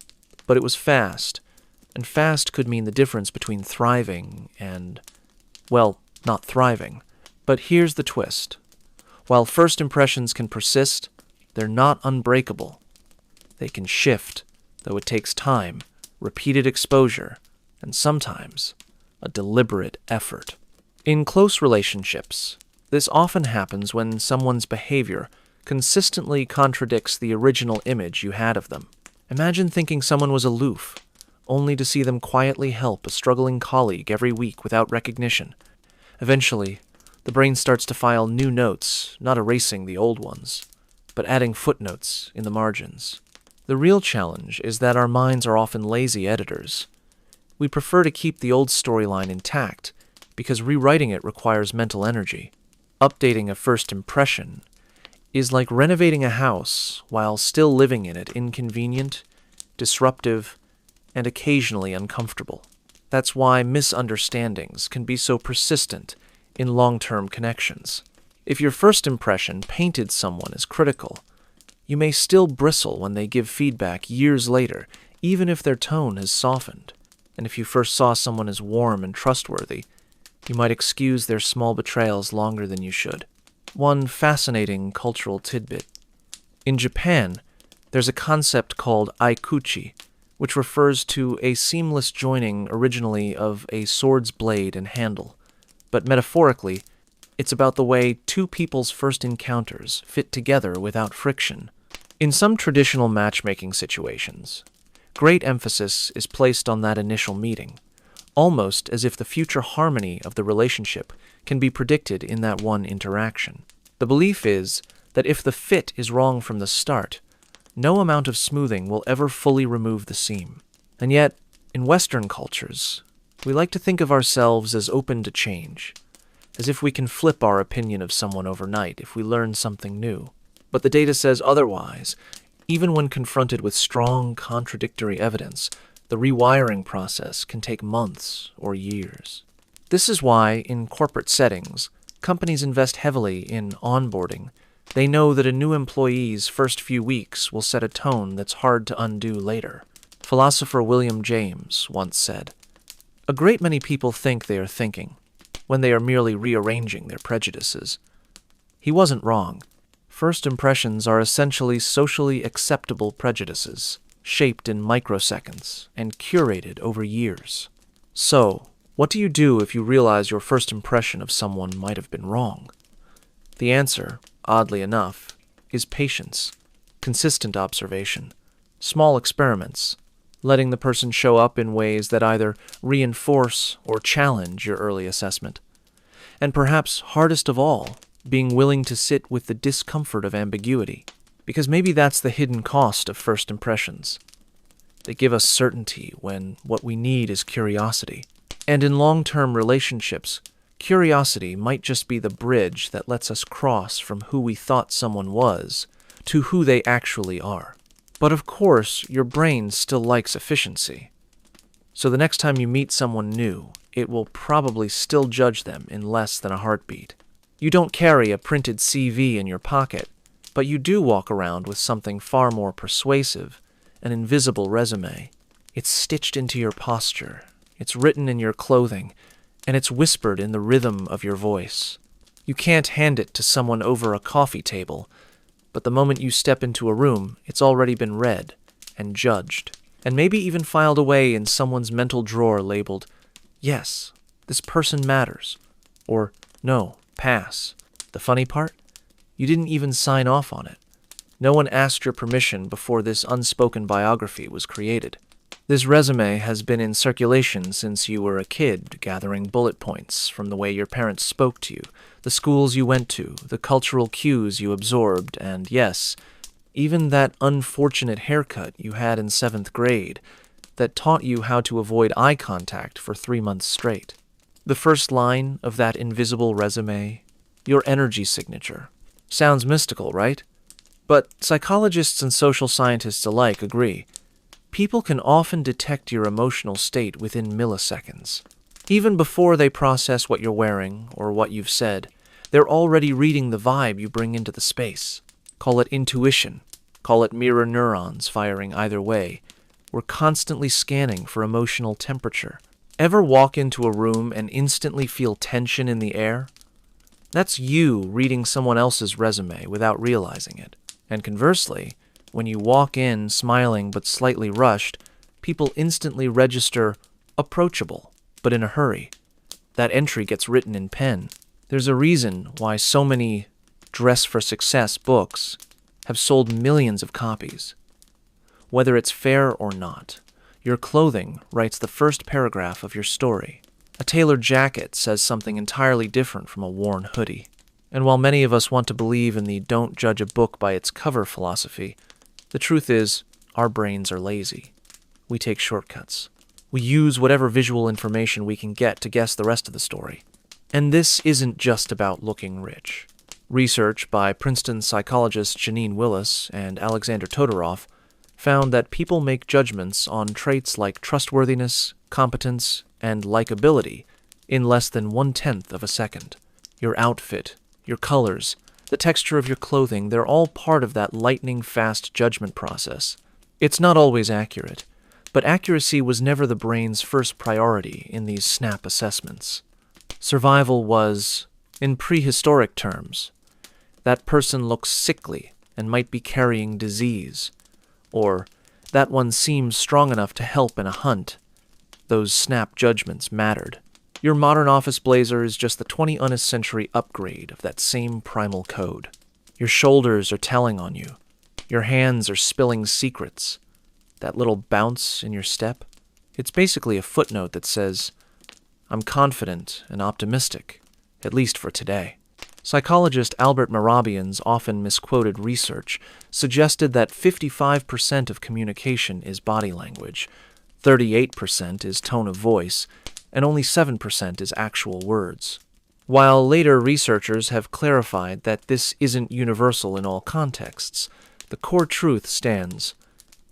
but it was fast, and fast could mean the difference between thriving and, well, not thriving. But here's the twist. While first impressions can persist, they're not unbreakable. They can shift, though it takes time, repeated exposure, and sometimes a deliberate effort. In close relationships, this often happens when someone's behavior consistently contradicts the original image you had of them. Imagine thinking someone was aloof, only to see them quietly help a struggling colleague every week without recognition. Eventually, the brain starts to file new notes, not erasing the old ones, but adding footnotes in the margins. The real challenge is that our minds are often lazy editors. We prefer to keep the old storyline intact because rewriting it requires mental energy. Updating a first impression is like renovating a house while still living in it inconvenient, disruptive, and occasionally uncomfortable. That's why misunderstandings can be so persistent in long-term connections. If your first impression painted someone as critical, you may still bristle when they give feedback years later, even if their tone has softened. And if you first saw someone as warm and trustworthy, you might excuse their small betrayals longer than you should. One fascinating cultural tidbit. In Japan, there's a concept called aikuchi, which refers to a seamless joining originally of a sword's blade and handle. But metaphorically, it's about the way two people's first encounters fit together without friction. In some traditional matchmaking situations, great emphasis is placed on that initial meeting, almost as if the future harmony of the relationship can be predicted in that one interaction. The belief is that if the fit is wrong from the start, no amount of smoothing will ever fully remove the seam. And yet, in Western cultures, we like to think of ourselves as open to change, as if we can flip our opinion of someone overnight if we learn something new. But the data says otherwise. Even when confronted with strong, contradictory evidence, the rewiring process can take months or years. This is why, in corporate settings, companies invest heavily in onboarding. They know that a new employee's first few weeks will set a tone that's hard to undo later. Philosopher William James once said, "A great many people think they are thinking, when they are merely rearranging their prejudices." He wasn't wrong. First impressions are essentially socially acceptable prejudices, shaped in microseconds and curated over years. So, what do you do if you realize your first impression of someone might have been wrong? The answer, oddly enough, is patience, consistent observation, small experiments, letting the person show up in ways that either reinforce or challenge your early assessment. And perhaps hardest of all, being willing to sit with the discomfort of ambiguity. Because maybe that's the hidden cost of first impressions. They give us certainty when what we need is curiosity. And in long-term relationships, curiosity might just be the bridge that lets us cross from who we thought someone was to who they actually are. But of course, your brain still likes efficiency. So the next time you meet someone new, it will probably still judge them in less than a heartbeat. You don't carry a printed CV in your pocket, but you do walk around with something far more persuasive, an invisible resume. It's stitched into your posture, it's written in your clothing, and it's whispered in the rhythm of your voice. You can't hand it to someone over a coffee table, but the moment you step into a room, it's already been read and judged, and maybe even filed away in someone's mental drawer labeled, "Yes, this person matters," or "No, pass." The funny part? You didn't even sign off on it. No one asked your permission before this unspoken biography was created. This resume has been in circulation since you were a kid, gathering bullet points from the way your parents spoke to you, the schools you went to, the cultural cues you absorbed, and yes, even that unfortunate haircut you had in 7th grade that taught you how to avoid eye contact for 3 months straight. The first line of that invisible resume, your energy signature. Sounds mystical, right? But psychologists and social scientists alike agree. People can often detect your emotional state within milliseconds. Even before they process what you're wearing or what you've said, they're already reading the vibe you bring into the space. Call it intuition. Call it mirror neurons firing either way. We're constantly scanning for emotional temperature. Ever walk into a room and instantly feel tension in the air? That's you reading someone else's resume without realizing it. And conversely, when you walk in smiling but slightly rushed, people instantly register approachable, but in a hurry. That entry gets written in pen. There's a reason why so many Dress for Success books have sold millions of copies. Whether it's fair or not, your clothing writes the first paragraph of your story. A tailored jacket says something entirely different from a worn hoodie. And while many of us want to believe in the don't judge a book by its cover philosophy, the truth is, our brains are lazy. We take shortcuts. We use whatever visual information we can get to guess the rest of the story. And this isn't just about looking rich. Research by Princeton psychologists Janine Willis and Alexander Todorov found that people make judgments on traits like trustworthiness, competence, and likability in less than 1/10 of a second. Your outfit, your colors, the texture of your clothing, they're all part of that lightning-fast judgment process. It's not always accurate, but accuracy was never the brain's first priority in these snap assessments. Survival was, in prehistoric terms, that person looks sickly and might be carrying disease, or that one seems strong enough to help in a hunt. Those snap judgments mattered. Your modern office blazer is just the 20th century upgrade of that same primal code. Your shoulders are telling on you. Your hands are spilling secrets. That little bounce in your step, it's basically a footnote that says, "I'm confident and optimistic, at least for today." Psychologist Albert Mehrabian's often misquoted research suggested that 55% of communication is body language, 38% is tone of voice, and only 7% is actual words. While later researchers have clarified that this isn't universal in all contexts, the core truth stands.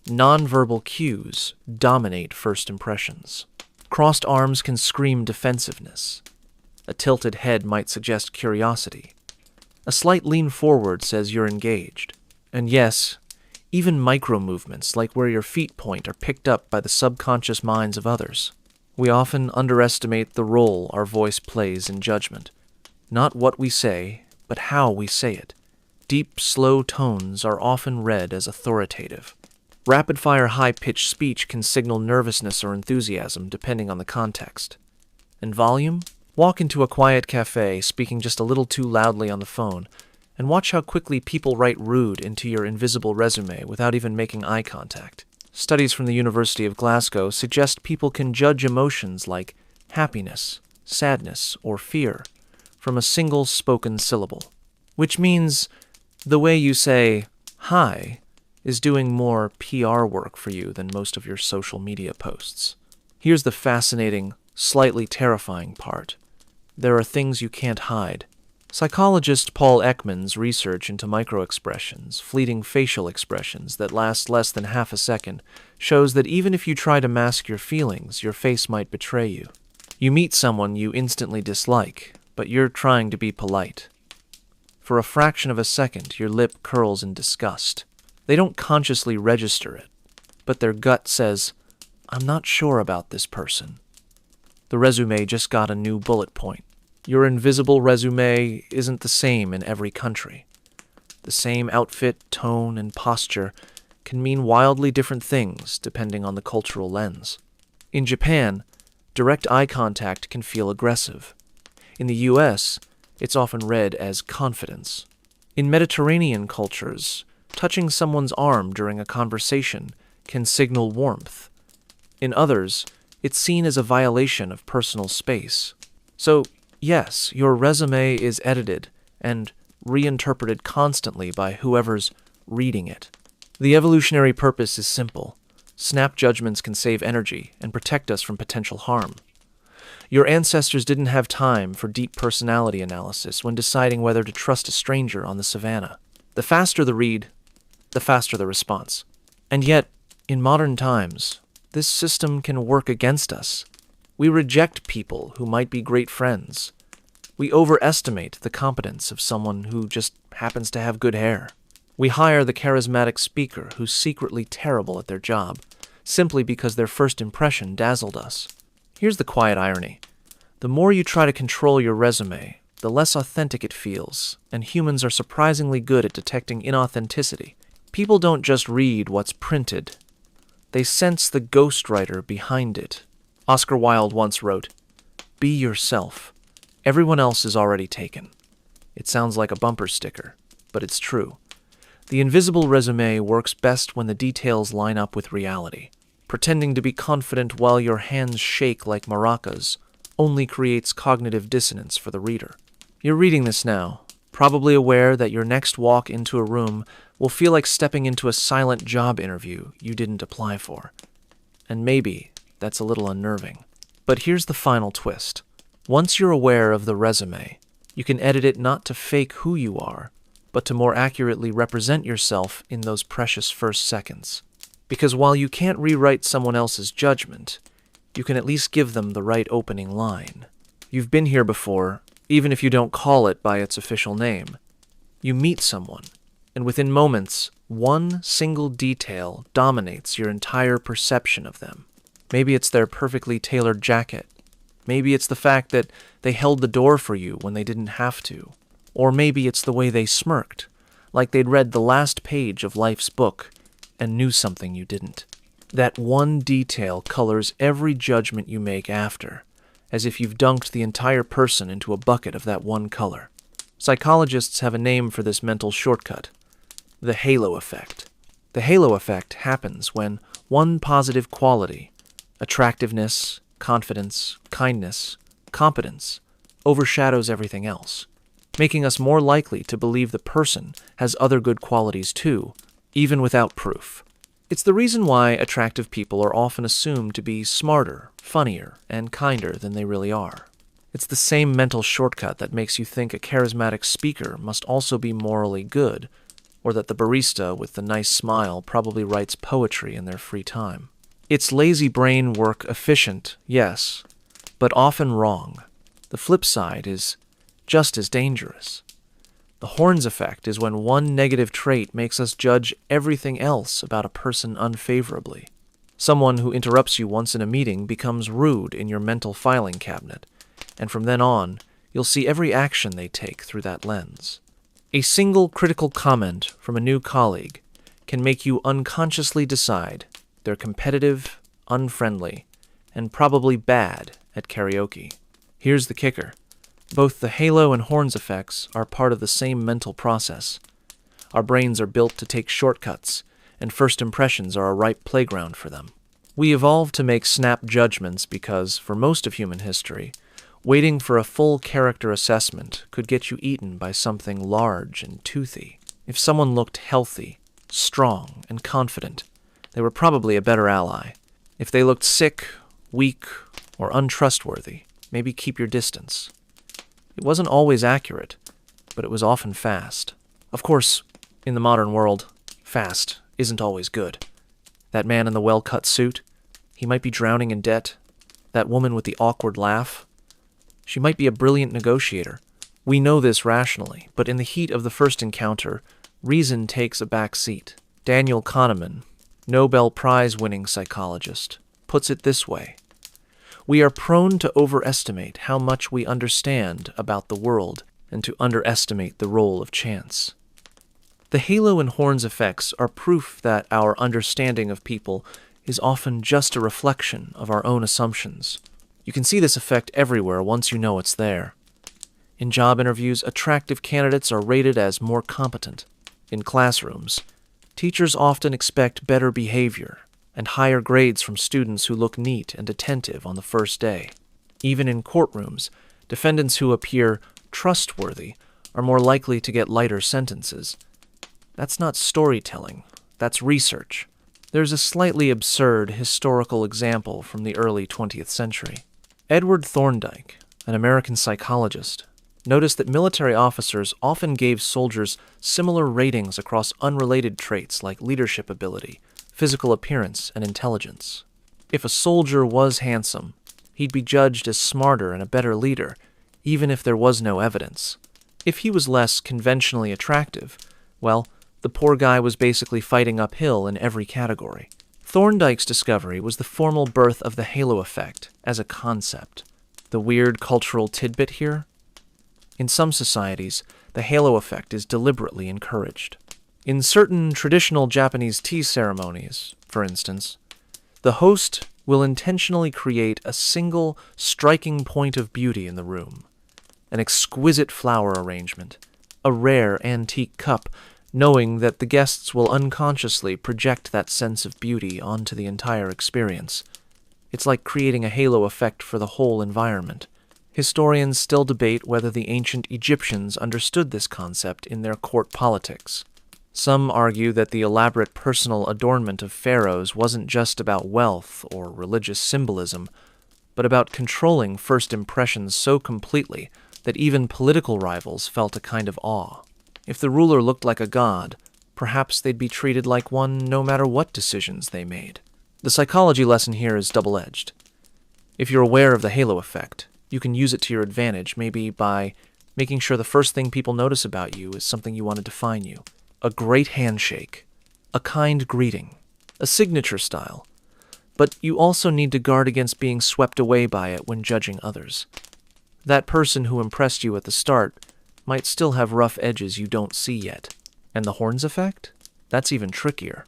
Nonverbal cues dominate first impressions. Crossed arms can scream defensiveness. A tilted head might suggest curiosity. A slight lean forward says you're engaged. And yes, even micro-movements like where your feet point are picked up by the subconscious minds of others. We often underestimate the role our voice plays in judgment. Not what we say, but how we say it. Deep, slow tones are often read as authoritative. Rapid-fire, high-pitched speech can signal nervousness or enthusiasm depending on the context. And volume? Walk into a quiet cafe speaking just a little too loudly on the phone, and watch how quickly people write rude into your invisible resume without even making eye contact. Studies from the University of Glasgow suggest people can judge emotions like happiness, sadness, or fear from a single spoken syllable. Which means the way you say, high is doing more PR work for you than most of your social media posts. Here's the fascinating, slightly terrifying part. There are things you can't hide. Psychologist Paul Ekman's research into microexpressions, fleeting facial expressions that last less than half a second, shows that even if you try to mask your feelings, your face might betray you. You meet someone you instantly dislike, but you're trying to be polite. For a fraction of a second, your lip curls in disgust. They don't consciously register it, but their gut says, "I'm not sure about this person." The resume just got a new bullet point. Your invisible resume isn't the same in every country. The same outfit, tone, and posture can mean wildly different things depending on the cultural lens. In Japan, direct eye contact can feel aggressive. In the US, it's often read as confidence. In Mediterranean cultures, touching someone's arm during a conversation can signal warmth. In others, it's seen as a violation of personal space. So, yes, your resume is edited and reinterpreted constantly by whoever's reading it. The evolutionary purpose is simple. Snap judgments can save energy and protect us from potential harm. Your ancestors didn't have time for deep personality analysis when deciding whether to trust a stranger on the savannah. The faster the read, the faster the response. And yet, in modern times, this system can work against us. We reject people who might be great friends. We overestimate the competence of someone who just happens to have good hair. We hire the charismatic speaker who's secretly terrible at their job, simply because their first impression dazzled us. Here's the quiet irony. The more you try to control your resume, the less authentic it feels, and humans are surprisingly good at detecting inauthenticity. People don't just read what's printed. They sense the ghostwriter behind it. Oscar Wilde once wrote, "Be yourself. Everyone else is already taken." It sounds like a bumper sticker, but it's true. The invisible resume works best when the details line up with reality. Pretending to be confident while your hands shake like maracas only creates cognitive dissonance for the reader. You're reading this now, probably aware that your next walk into a room will feel like stepping into a silent job interview you didn't apply for. And maybe that's a little unnerving. But here's the final twist. Once you're aware of the resume, you can edit it not to fake who you are, but to more accurately represent yourself in those precious first seconds. Because while you can't rewrite someone else's judgment, you can at least give them the right opening line. You've been here before, even if you don't call it by its official name. You meet someone, and within moments, one single detail dominates your entire perception of them. Maybe it's their perfectly tailored jacket. Maybe it's the fact that they held the door for you when they didn't have to. Or maybe it's the way they smirked, like they'd read the last page of life's book and knew something you didn't. That one detail colors every judgment you make after, as if you've dunked the entire person into a bucket of that one color. Psychologists have a name for this mental shortcut: the halo effect. The halo effect happens when one positive quality, attractiveness, confidence, kindness, competence, overshadows everything else, making us more likely to believe the person has other good qualities too, even without proof. It's the reason why attractive people are often assumed to be smarter, funnier, and kinder than they really are. It's the same mental shortcut that makes you think a charismatic speaker must also be morally good, or that the barista with the nice smile probably writes poetry in their free time. It's lazy brain work efficient, yes, but often wrong. The flip side is just as dangerous. The horns effect is when one negative trait makes us judge everything else about a person unfavorably. Someone who interrupts you once in a meeting becomes rude in your mental filing cabinet, and from then on, you'll see every action they take through that lens. A single critical comment from a new colleague can make you unconsciously decide they're competitive, unfriendly, and probably bad at karaoke. Here's the kicker. Both the halo and horns effects are part of the same mental process. Our brains are built to take shortcuts, and first impressions are a ripe playground for them. We evolved to make snap judgments because, for most of human history, waiting for a full character assessment could get you eaten by something large and toothy. If someone looked healthy, strong, and confident, they were probably a better ally. If they looked sick, weak, or untrustworthy, maybe keep your distance. It wasn't always accurate, but it was often fast. Of course, in the modern world, fast isn't always good. That man in the well-cut suit, he might be drowning in debt. That woman with the awkward laugh, she might be a brilliant negotiator. We know this rationally, but in the heat of the first encounter, reason takes a back seat. Daniel Kahneman, Nobel Prize-winning psychologist, puts it this way: we are prone to overestimate how much we understand about the world and to underestimate the role of chance. The halo and horns effects are proof that our understanding of people is often just a reflection of our own assumptions. You can see this effect everywhere once you know it's there. In job interviews, attractive candidates are rated as more competent. In classrooms, teachers often expect better behavior and higher grades from students who look neat and attentive on the first day. Even in courtrooms, defendants who appear trustworthy are more likely to get lighter sentences. That's not storytelling, that's research. There's a slightly absurd historical example from the early 20th century. Edward Thorndike, an American psychologist, noticed that military officers often gave soldiers similar ratings across unrelated traits like leadership ability, physical appearance, and intelligence. If a soldier was handsome, he'd be judged as smarter and a better leader, even if there was no evidence. If he was less conventionally attractive, well, the poor guy was basically fighting uphill in every category. Thorndike's discovery was the formal birth of the halo effect as a concept. The weird cultural tidbit here? In some societies, the halo effect is deliberately encouraged. In certain traditional Japanese tea ceremonies, for instance, the host will intentionally create a single, striking point of beauty in the room. An exquisite flower arrangement, a rare antique cup, knowing that the guests will unconsciously project that sense of beauty onto the entire experience. It's like creating a halo effect for the whole environment. Historians still debate whether the ancient Egyptians understood this concept in their court politics. Some argue that the elaborate personal adornment of pharaohs wasn't just about wealth or religious symbolism, but about controlling first impressions so completely that even political rivals felt a kind of awe. If the ruler looked like a god, perhaps they'd be treated like one no matter what decisions they made. The psychology lesson here is double-edged. If you're aware of the halo effect, you can use it to your advantage, maybe by making sure the first thing people notice about you is something you want to define you. A great handshake, a kind greeting, a signature style. But you also need to guard against being swept away by it when judging others. That person who impressed you at the start might still have rough edges you don't see yet. And the horns effect? That's even trickier.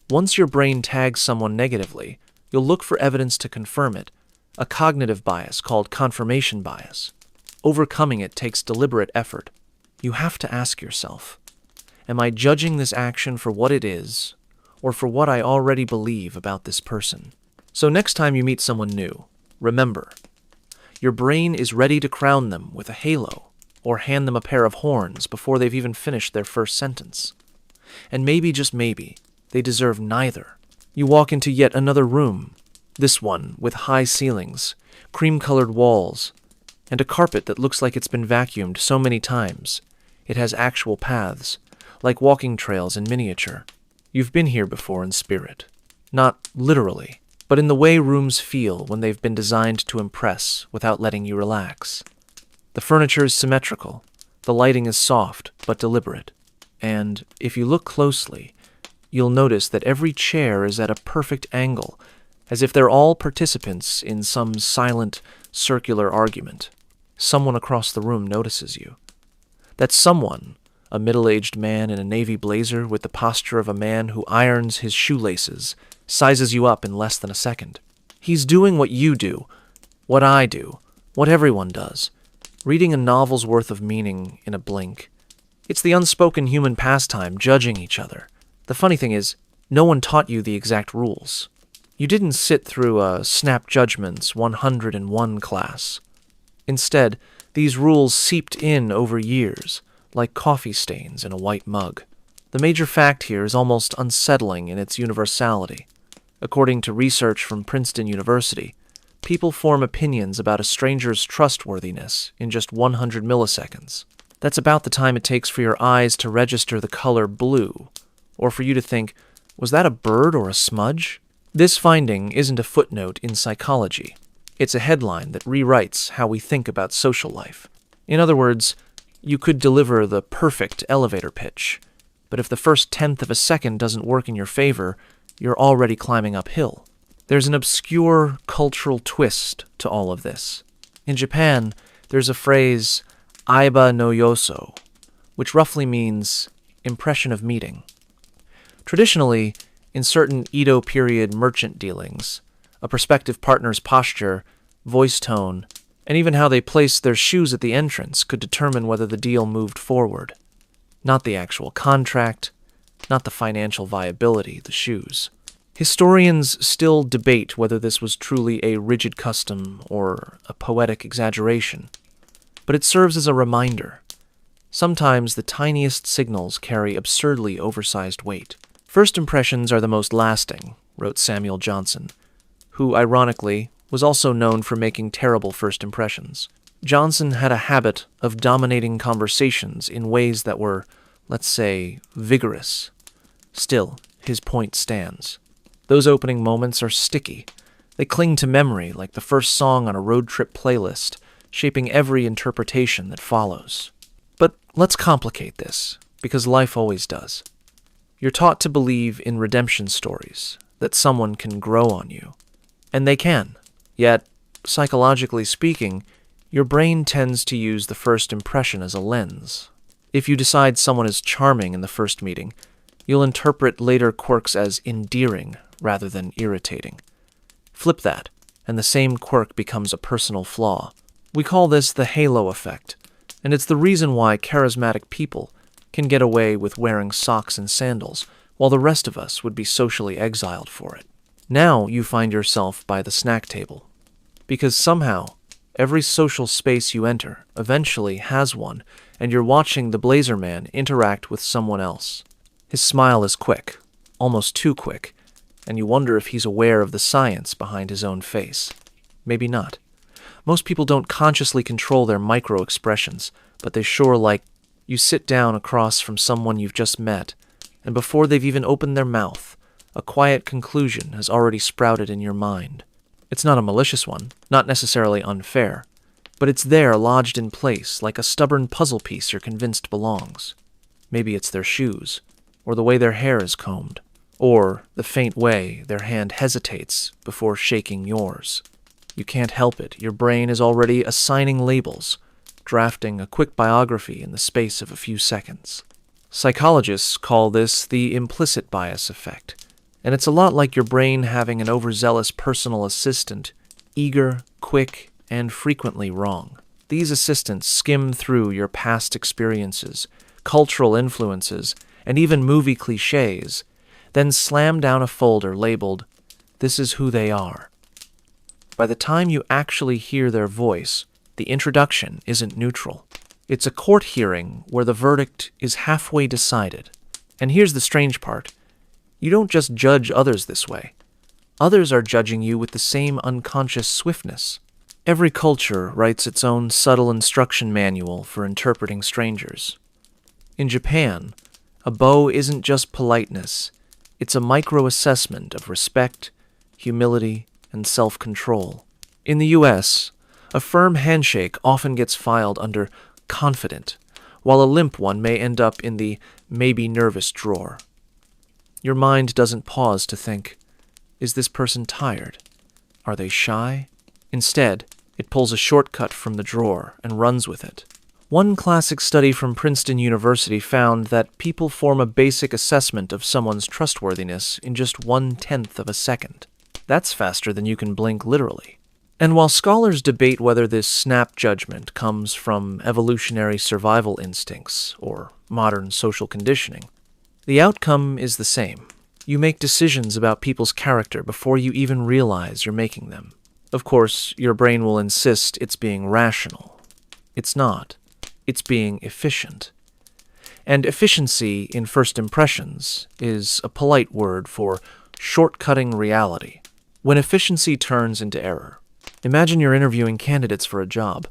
Once your brain tags someone negatively, you'll look for evidence to confirm it, a cognitive bias called confirmation bias. Overcoming it takes deliberate effort. You have to ask yourself, am I judging this action for what it is, or for what I already believe about this person? So next time you meet someone new, remember, your brain is ready to crown them with a halo, or hand them a pair of horns before they've even finished their first sentence. And maybe, just maybe, they deserve neither. You walk into yet another room, this one with high ceilings, cream-colored walls, and a carpet that looks like it's been vacuumed so many times. It has actual paths, like walking trails in miniature. You've been here before in spirit. Not literally, but in the way rooms feel when they've been designed to impress without letting you relax. The furniture is symmetrical, the lighting is soft but deliberate, and if you look closely, you'll notice that every chair is at a perfect angle, as if they're all participants in some silent, circular argument. Someone across the room notices you. That someone, a middle-aged man in a navy blazer with the posture of a man who irons his shoelaces, sizes you up in less than a second. He's doing what you do, what I do, what everyone does. Reading a novel's worth of meaning in a blink. It's the unspoken human pastime, judging each other. The funny thing is, no one taught you the exact rules. You didn't sit through a Snap Judgments 101 class. Instead, these rules seeped in over years, like coffee stains in a white mug. The major fact here is almost unsettling in its universality. According to research from Princeton University, people form opinions about a stranger's trustworthiness in just 100 milliseconds. That's about the time it takes for your eyes to register the color blue, or for you to think, was that a bird or a smudge? This finding isn't a footnote in psychology. It's a headline that rewrites how we think about social life. In other words, you could deliver the perfect elevator pitch, but if the first tenth of a second doesn't work in your favor, you're already climbing uphill. There's an obscure cultural twist to all of this. In Japan, there's a phrase, aiba no yoso, which roughly means impression of meeting. Traditionally, in certain Edo period merchant dealings, a prospective partner's posture, voice tone, and even how they placed their shoes at the entrance could determine whether the deal moved forward. Not the actual contract, not the financial viability, the shoes. Historians still debate whether this was truly a rigid custom or a poetic exaggeration, but it serves as a reminder. Sometimes the tiniest signals carry absurdly oversized weight. First impressions are the most lasting, wrote Samuel Johnson, who, ironically, was also known for making terrible first impressions. Johnson had a habit of dominating conversations in ways that were, let's say, vigorous. Still, his point stands. Those opening moments are sticky. They cling to memory like the first song on a road trip playlist, shaping every interpretation that follows. But let's complicate this, because life always does. You're taught to believe in redemption stories, that someone can grow on you. And they can. Yet, psychologically speaking, your brain tends to use the first impression as a lens. If you decide someone is charming in the first meeting, you'll interpret later quirks as endearing rather than irritating. Flip that, and the same quirk becomes a personal flaw. We call this the halo effect, and it's the reason why charismatic people can get away with wearing socks and sandals, while the rest of us would be socially exiled for it. Now you find yourself by the snack table, because somehow every social space you enter eventually has one, and you're watching the Blazer Man interact with someone else. His smile is quick, almost too quick, and you wonder if he's aware of the science behind his own face. Maybe not. Most people don't consciously control their microexpressions, but they sure like. You sit down across from someone you've just met, and before they've even opened their mouth, a quiet conclusion has already sprouted in your mind. It's not a malicious one, not necessarily unfair, but it's there lodged in place like a stubborn puzzle piece you're convinced belongs. Maybe it's their shoes, or the way their hair is combed, or the faint way their hand hesitates before shaking yours. You can't help it, your brain is already assigning labels, drafting a quick biography in the space of a few seconds. Psychologists call this the implicit bias effect, and it's a lot like your brain having an overzealous personal assistant, eager, quick, and frequently wrong. These assistants skim through your past experiences, cultural influences, and even movie cliches, then slam down a folder labeled, "This is who they are." By the time you actually hear their voice, the introduction isn't neutral. It's a court hearing where the verdict is halfway decided. And here's the strange part. You don't just judge others this way. Others are judging you with the same unconscious swiftness. Every culture writes its own subtle instruction manual for interpreting strangers. In Japan, a bow isn't just politeness. It's a micro-assessment of respect, humility, and self-control. In the U.S., a firm handshake often gets filed under confident, while a limp one may end up in the maybe nervous drawer. Your mind doesn't pause to think, is this person tired? Are they shy? Instead, it pulls a shortcut from the drawer and runs with it. One classic study from Princeton University found that people form a basic assessment of someone's trustworthiness in just 1/10 of a second. That's faster than you can blink literally. And while scholars debate whether this snap judgment comes from evolutionary survival instincts or modern social conditioning, the outcome is the same. You make decisions about people's character before you even realize you're making them. Of course, your brain will insist it's being rational. It's not. It's being efficient. And efficiency in first impressions is a polite word for shortcutting reality. When efficiency turns into error. Imagine you're interviewing candidates for a job.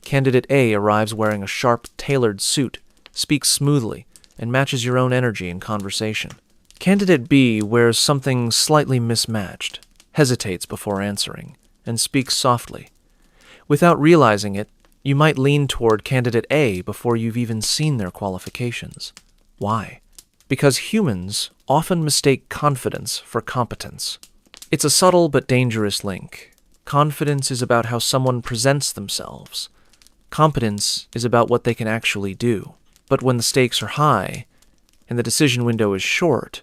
Candidate A arrives wearing a sharp, tailored suit, speaks smoothly, and matches your own energy in conversation. Candidate B wears something slightly mismatched, hesitates before answering, and speaks softly. Without realizing it, you might lean toward candidate A before you've even seen their qualifications. Why? Because humans often mistake confidence for competence. It's a subtle but dangerous link. Confidence is about how someone presents themselves. Competence is about what they can actually do. But when the stakes are high, and the decision window is short,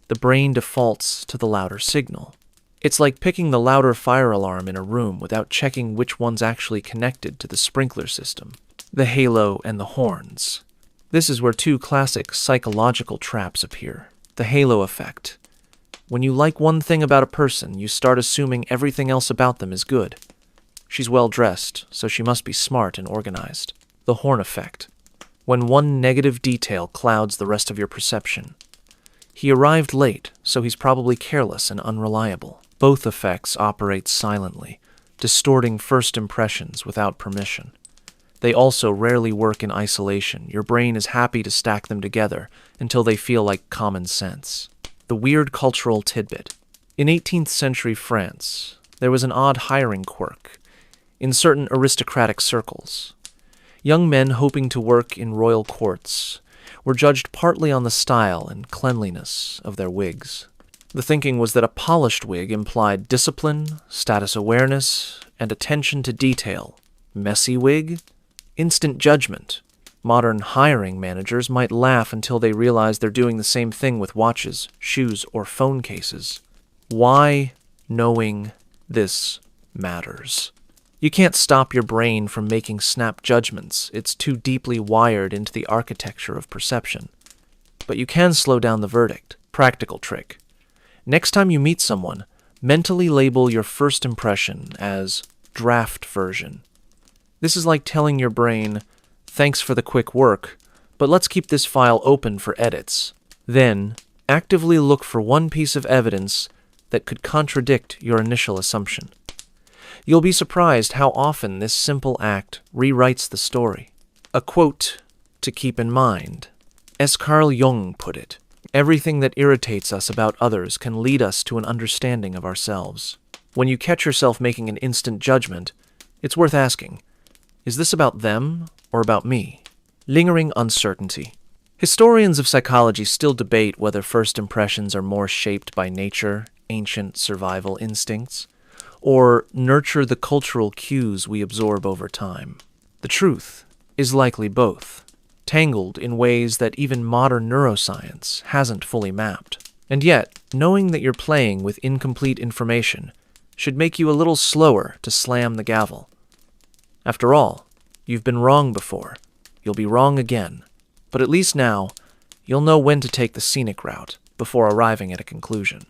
the brain defaults to the louder signal. It's like picking the louder fire alarm in a room without checking which one's actually connected to the sprinkler system. The halo and the horns. This is where two classic psychological traps appear. The halo effect. When you like one thing about a person, you start assuming everything else about them is good. She's well-dressed, so she must be smart and organized. The horn effect. When one negative detail clouds the rest of your perception. He arrived late, so he's probably careless and unreliable. Both effects operate silently, distorting first impressions without permission. They also rarely work in isolation. Your brain is happy to stack them together until they feel like common sense. The weird cultural tidbit. In 18th century France, there was an odd hiring quirk in certain aristocratic circles. Young men hoping to work in royal courts were judged partly on the style and cleanliness of their wigs. The thinking was that a polished wig implied discipline, status awareness, and attention to detail. Messy wig? Instant judgment. Modern hiring managers might laugh until they realize they're doing the same thing with watches, shoes, or phone cases. Why knowing this matters? You can't stop your brain from making snap judgments. It's too deeply wired into the architecture of perception. But you can slow down the verdict. Practical trick. Next time you meet someone, mentally label your first impression as draft version. This is like telling your brain, thanks for the quick work, but let's keep this file open for edits. Then, actively look for one piece of evidence that could contradict your initial assumption. You'll be surprised how often this simple act rewrites the story. A quote to keep in mind. As Carl Jung put it, everything that irritates us about others can lead us to an understanding of ourselves. When you catch yourself making an instant judgment, it's worth asking, is this about them or about me? Lingering uncertainty. Historians of psychology still debate whether first impressions are more shaped by nature, ancient survival instincts, or nurture the cultural cues we absorb over time. The truth is likely both, tangled in ways that even modern neuroscience hasn't fully mapped. And yet, knowing that you're playing with incomplete information should make you a little slower to slam the gavel. After all, you've been wrong before. You'll be wrong again. But at least now, you'll know when to take the scenic route before arriving at a conclusion.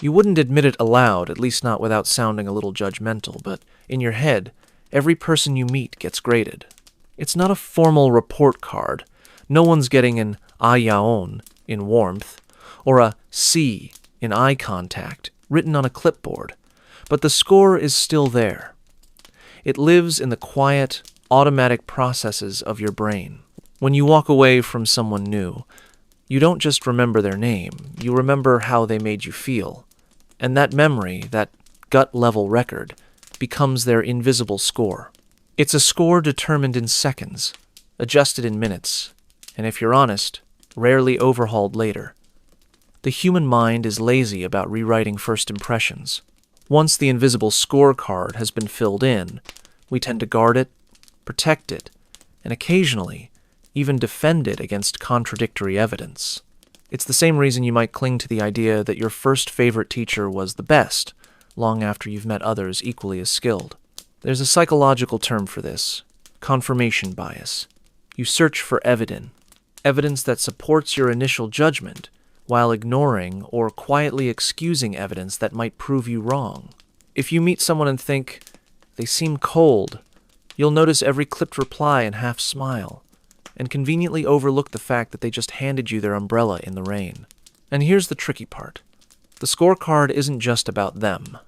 You wouldn't admit it aloud, at least not without sounding a little judgmental, but in your head, every person you meet gets graded. It's not a formal report card. No one's getting an ayaon in warmth, or a C in eye contact, written on a clipboard. But the score is still there. It lives in the quiet, automatic processes of your brain. When you walk away from someone new, you don't just remember their name, you remember how they made you feel. And that memory, that gut-level record, becomes their invisible score. It's a score determined in seconds, adjusted in minutes, and if you're honest, rarely overhauled later. The human mind is lazy about rewriting first impressions. Once the invisible scorecard has been filled in, we tend to guard it, protect it, and occasionally even defend it against contradictory evidence. It's the same reason you might cling to the idea that your first favorite teacher was the best, long after you've met others equally as skilled. There's a psychological term for this, confirmation bias. You search for evidence that supports your initial judgment, while ignoring or quietly excusing evidence that might prove you wrong. If you meet someone and think, they seem cold, you'll notice every clipped reply and half smile. and conveniently overlook the fact that they just handed you their umbrella in the rain. And here's the tricky part. The scorecard isn't just about them.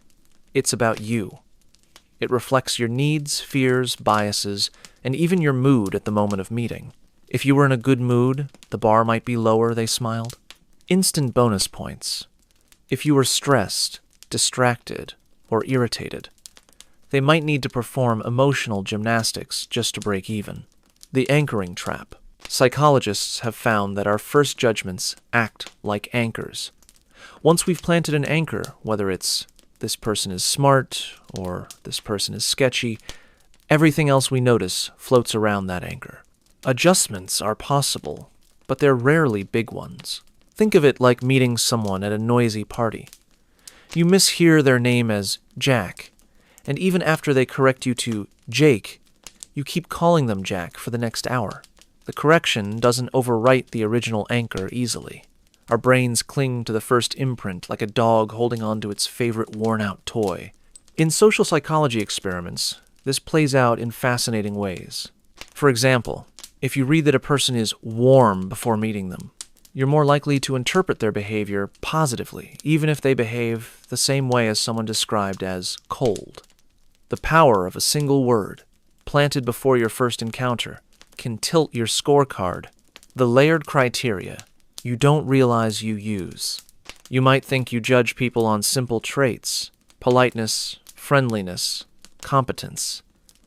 It's about you. It reflects your needs, fears, biases, and even your mood at the moment of meeting. If you were in a good mood, the bar might be lower, they smiled. Instant bonus points. If you were stressed, distracted, or irritated, they might need to perform emotional gymnastics just to break even. The anchoring trap. Psychologists have found that our first judgments act like anchors. Once we've planted an anchor, whether it's this person is smart or this person is sketchy, everything else we notice floats around that anchor. Adjustments are possible, but they're rarely big ones. Think of it like meeting someone at a noisy party. You mishear their name as Jack, and even after they correct you to Jake, you keep calling them Jack for the next hour. The correction doesn't overwrite the original anchor easily. Our brains cling to the first imprint like a dog holding on to its favorite worn-out toy. In social psychology experiments, this plays out in fascinating ways. For example, if you read that a person is warm before meeting them, you're more likely to interpret their behavior positively, even if they behave the same way as someone described as cold. The power of a single word, planted before your first encounter, can tilt your scorecard. The layered criteria you don't realize you use. You might think you judge people on simple traits, politeness, friendliness, competence,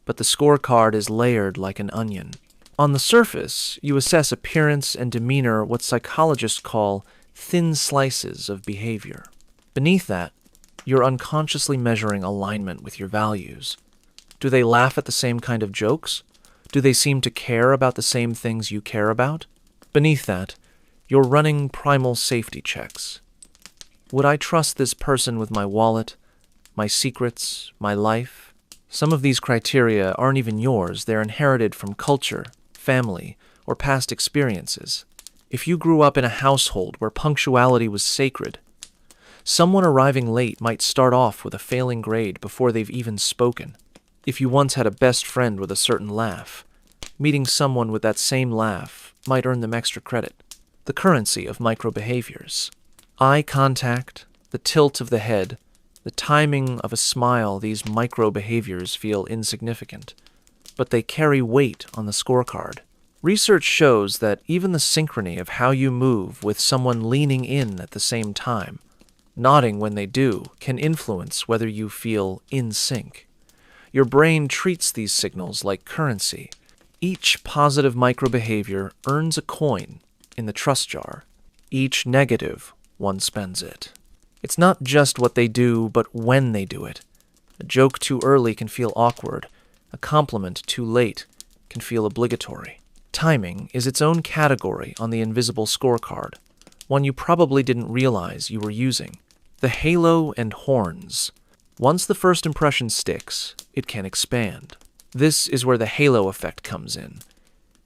but the scorecard is layered like an onion. On the surface, you assess appearance and demeanor, what psychologists call thin slices of behavior. Beneath that, you're unconsciously measuring alignment with your values. Do they laugh at the same kind of jokes? Do they seem to care about the same things you care about? Beneath that, you're running primal safety checks. Would I trust this person with my wallet, my secrets, my life? Some of these criteria aren't even yours. They're inherited from culture, family, or past experiences. If you grew up in a household where punctuality was sacred, someone arriving late might start off with a failing grade before they've even spoken. If you once had a best friend with a certain laugh, meeting someone with that same laugh might earn them extra credit. The currency of microbehaviors. Eye contact, the tilt of the head, the timing of a smile, these microbehaviors feel insignificant, but they carry weight on the scorecard. Research shows that even the synchrony of how you move with someone leaning in at the same time, nodding when they do, can influence whether you feel in sync. Your brain treats these signals like currency. Each positive microbehavior earns a coin in the trust jar. Each negative one spends it. It's not just what they do, but when they do it. A joke too early can feel awkward. A compliment too late can feel obligatory. Timing is its own category on the invisible scorecard, one you probably didn't realize you were using. The halo and horns. Once the first impression sticks, it can expand. This is where the halo effect comes in.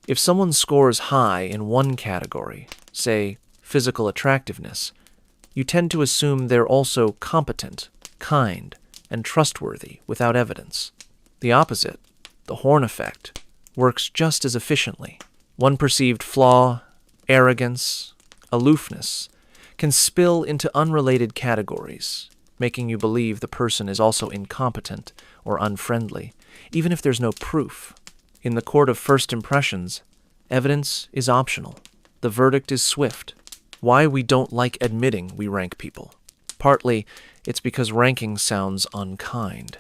If someone scores high in one category, say physical attractiveness, you tend to assume they're also competent, kind, and trustworthy without evidence. The opposite, the horn effect, works just as efficiently. One perceived flaw, arrogance, aloofness, can spill into unrelated categories, making you believe the person is also incompetent or unfriendly, even if there's no proof. In the court of first impressions, evidence is optional. The verdict is swift. Why we don't like admitting we rank people. Partly, it's because ranking sounds unkind.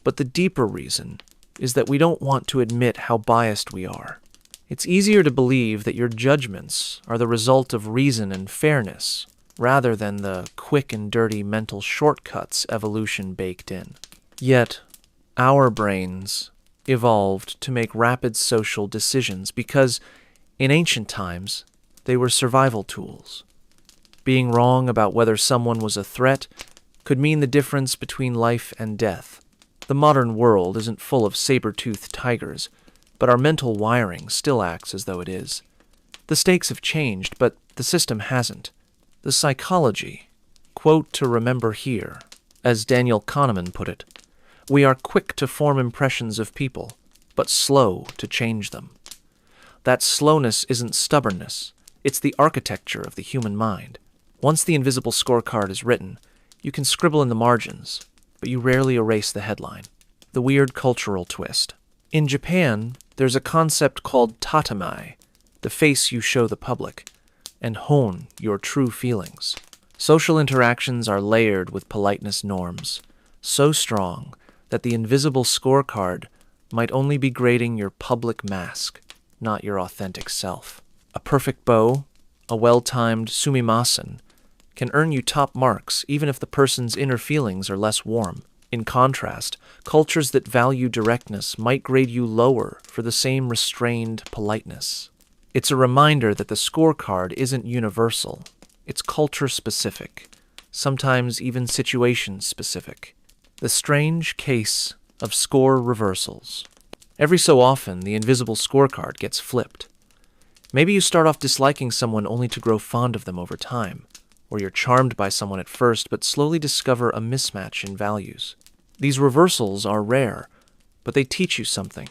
But the deeper reason is that we don't want to admit how biased we are. It's easier to believe that your judgments are the result of reason and fairness, rather than the quick and dirty mental shortcuts evolution baked in. Yet, our brains evolved to make rapid social decisions because, in ancient times, they were survival tools. Being wrong about whether someone was a threat could mean the difference between life and death. The modern world isn't full of saber-toothed tigers, but our mental wiring still acts as though it is. The stakes have changed, but the system hasn't. The psychology, quote to remember here, as Daniel Kahneman put it, we are quick to form impressions of people, but slow to change them. That slowness isn't stubbornness. It's the architecture of the human mind. Once the invisible scorecard is written, you can scribble in the margins, but you rarely erase the headline. The weird cultural twist. In Japan, there's a concept called tatami, the face you show the public, and hon, your true feelings. Social interactions are layered with politeness norms, so strong that the invisible scorecard might only be grading your public mask, not your authentic self. A perfect bow, a well-timed sumimasen, can earn you top marks even if the person's inner feelings are less warm. In contrast, cultures that value directness might grade you lower for the same restrained politeness. It's a reminder that the scorecard isn't universal. It's culture-specific, sometimes even situation-specific. The strange case of score reversals. Every so often, the invisible scorecard gets flipped. Maybe you start off disliking someone only to grow fond of them over time, or you're charmed by someone at first but slowly discover a mismatch in values. These reversals are rare, but they teach you something.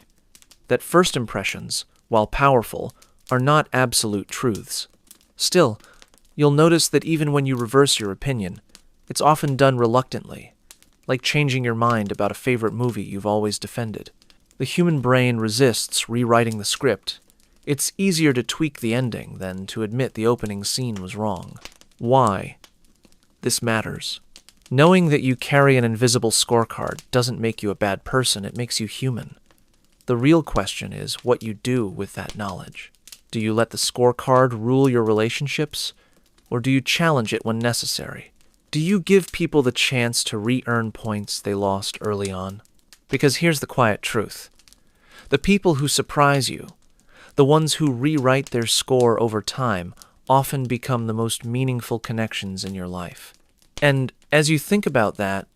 That first impressions, while powerful, are not absolute truths. Still, you'll notice that even when you reverse your opinion, it's often done reluctantly, like changing your mind about a favorite movie you've always defended. The human brain resists rewriting the script. It's easier to tweak the ending than to admit the opening scene was wrong. Why? This matters. Knowing that you carry an invisible scorecard doesn't make you a bad person, it makes you human. The real question is what you do with that knowledge. Do you let the scorecard rule your relationships, or do you challenge it when necessary? Do you give people the chance to re-earn points they lost early on? Because here's the quiet truth. The people who surprise you, the ones who rewrite their score over time, often become the most meaningful connections in your life. And as you think about that,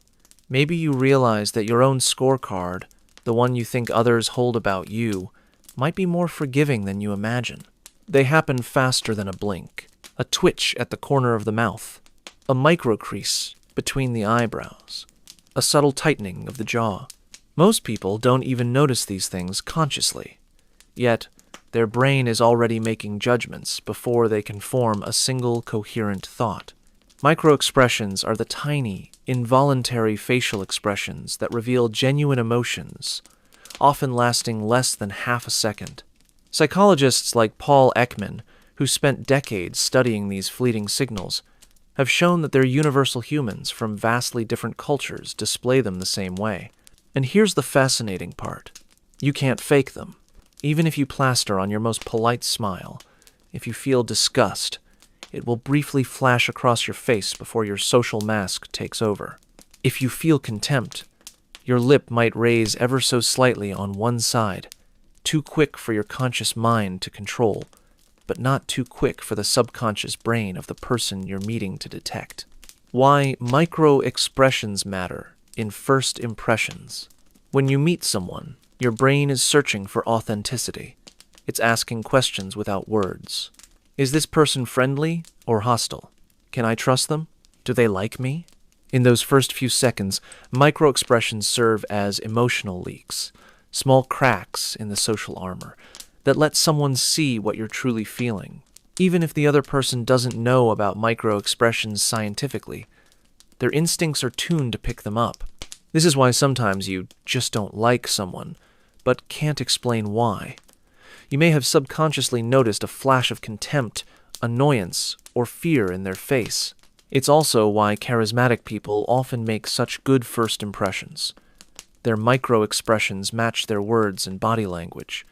maybe you realize that your own scorecard, the one you think others hold about you, might be more forgiving than you imagine. They happen faster than a blink, a twitch at the corner of the mouth, a microcrease between the eyebrows, a subtle tightening of the jaw. Most people don't even notice these things consciously, yet their brain is already making judgments before they can form a single coherent thought. Microexpressions are the tiny, involuntary facial expressions that reveal genuine emotions, often lasting less than half a second. Psychologists like Paul Ekman, who spent decades studying these fleeting signals, have shown that they're universal humans from vastly different cultures display them the same way. And here's the fascinating part. You can't fake them. Even if you plaster on your most polite smile, if you feel disgust, it will briefly flash across your face before your social mask takes over. If you feel contempt, your lip might raise ever so slightly on one side, too quick for your conscious mind to control, but not too quick for the subconscious brain of the person you're meeting to detect. Why micro-expressions matter in first impressions. When you meet someone, your brain is searching for authenticity. It's asking questions without words. Is this person friendly or hostile? Can I trust them? Do they like me? In those first few seconds, microexpressions serve as emotional leaks, small cracks in the social armor that let someone see what you're truly feeling. Even if the other person doesn't know about microexpressions scientifically, their instincts are tuned to pick them up. This is why sometimes you just don't like someone, but can't explain why. You may have subconsciously noticed a flash of contempt, annoyance, or fear in their face. It's also why charismatic people often make such good first impressions. Their micro-expressions match their words and body language.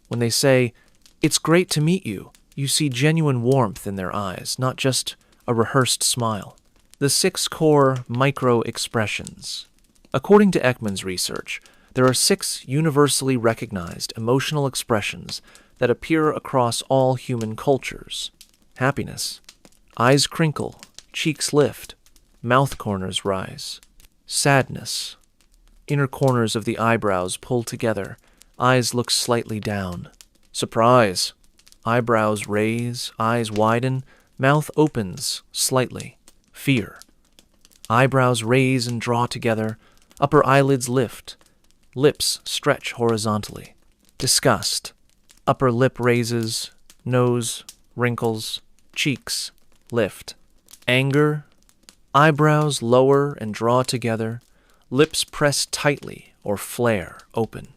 When they say, "It's great to meet you," you see genuine warmth in their eyes, not just a rehearsed smile. The 6 core micro-expressions. According to Ekman's research, there are 6 universally recognized emotional expressions that appear across all human cultures. Happiness. Eyes crinkle, cheeks lift, mouth corners rise. Sadness. Inner corners of the eyebrows pull together, eyes look slightly down. Surprise. Eyebrows raise, eyes widen, mouth opens slightly. Fear. Eyebrows raise and draw together, upper eyelids lift. Lips stretch horizontally. Disgust. Upper lip raises, nose wrinkles, cheeks lift. Anger, eyebrows lower and draw together, lips press tightly or flare open.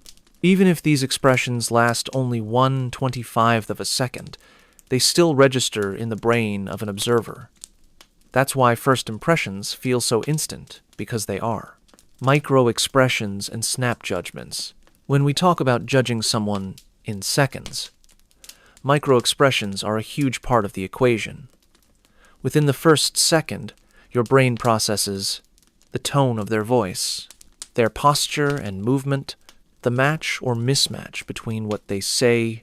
Even if these expressions last only 1/25th of a second, they still register in the brain of an observer. That's why first impressions feel so instant, because they are. Microexpressions and snap judgments. When we talk about judging someone in seconds, microexpressions are a huge part of the equation. Within the first second, your brain processes the tone of their voice, their posture and movement, the match or mismatch between what they say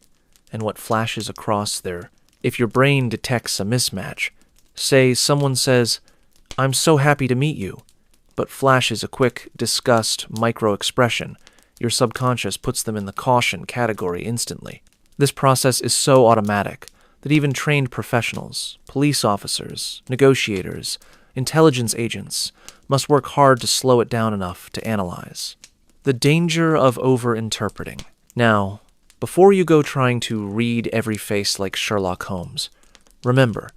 and what flashes across their. If your brain detects a mismatch, say someone says, "I'm so happy to meet you," but flashes a quick, disgust microexpression, your subconscious puts them in the caution category instantly. This process is so automatic that even trained professionals, police officers, negotiators, intelligence agents must work hard to slow it down enough to analyze. The danger of over-interpreting. Now, before you go trying to read every face like Sherlock Holmes, remember,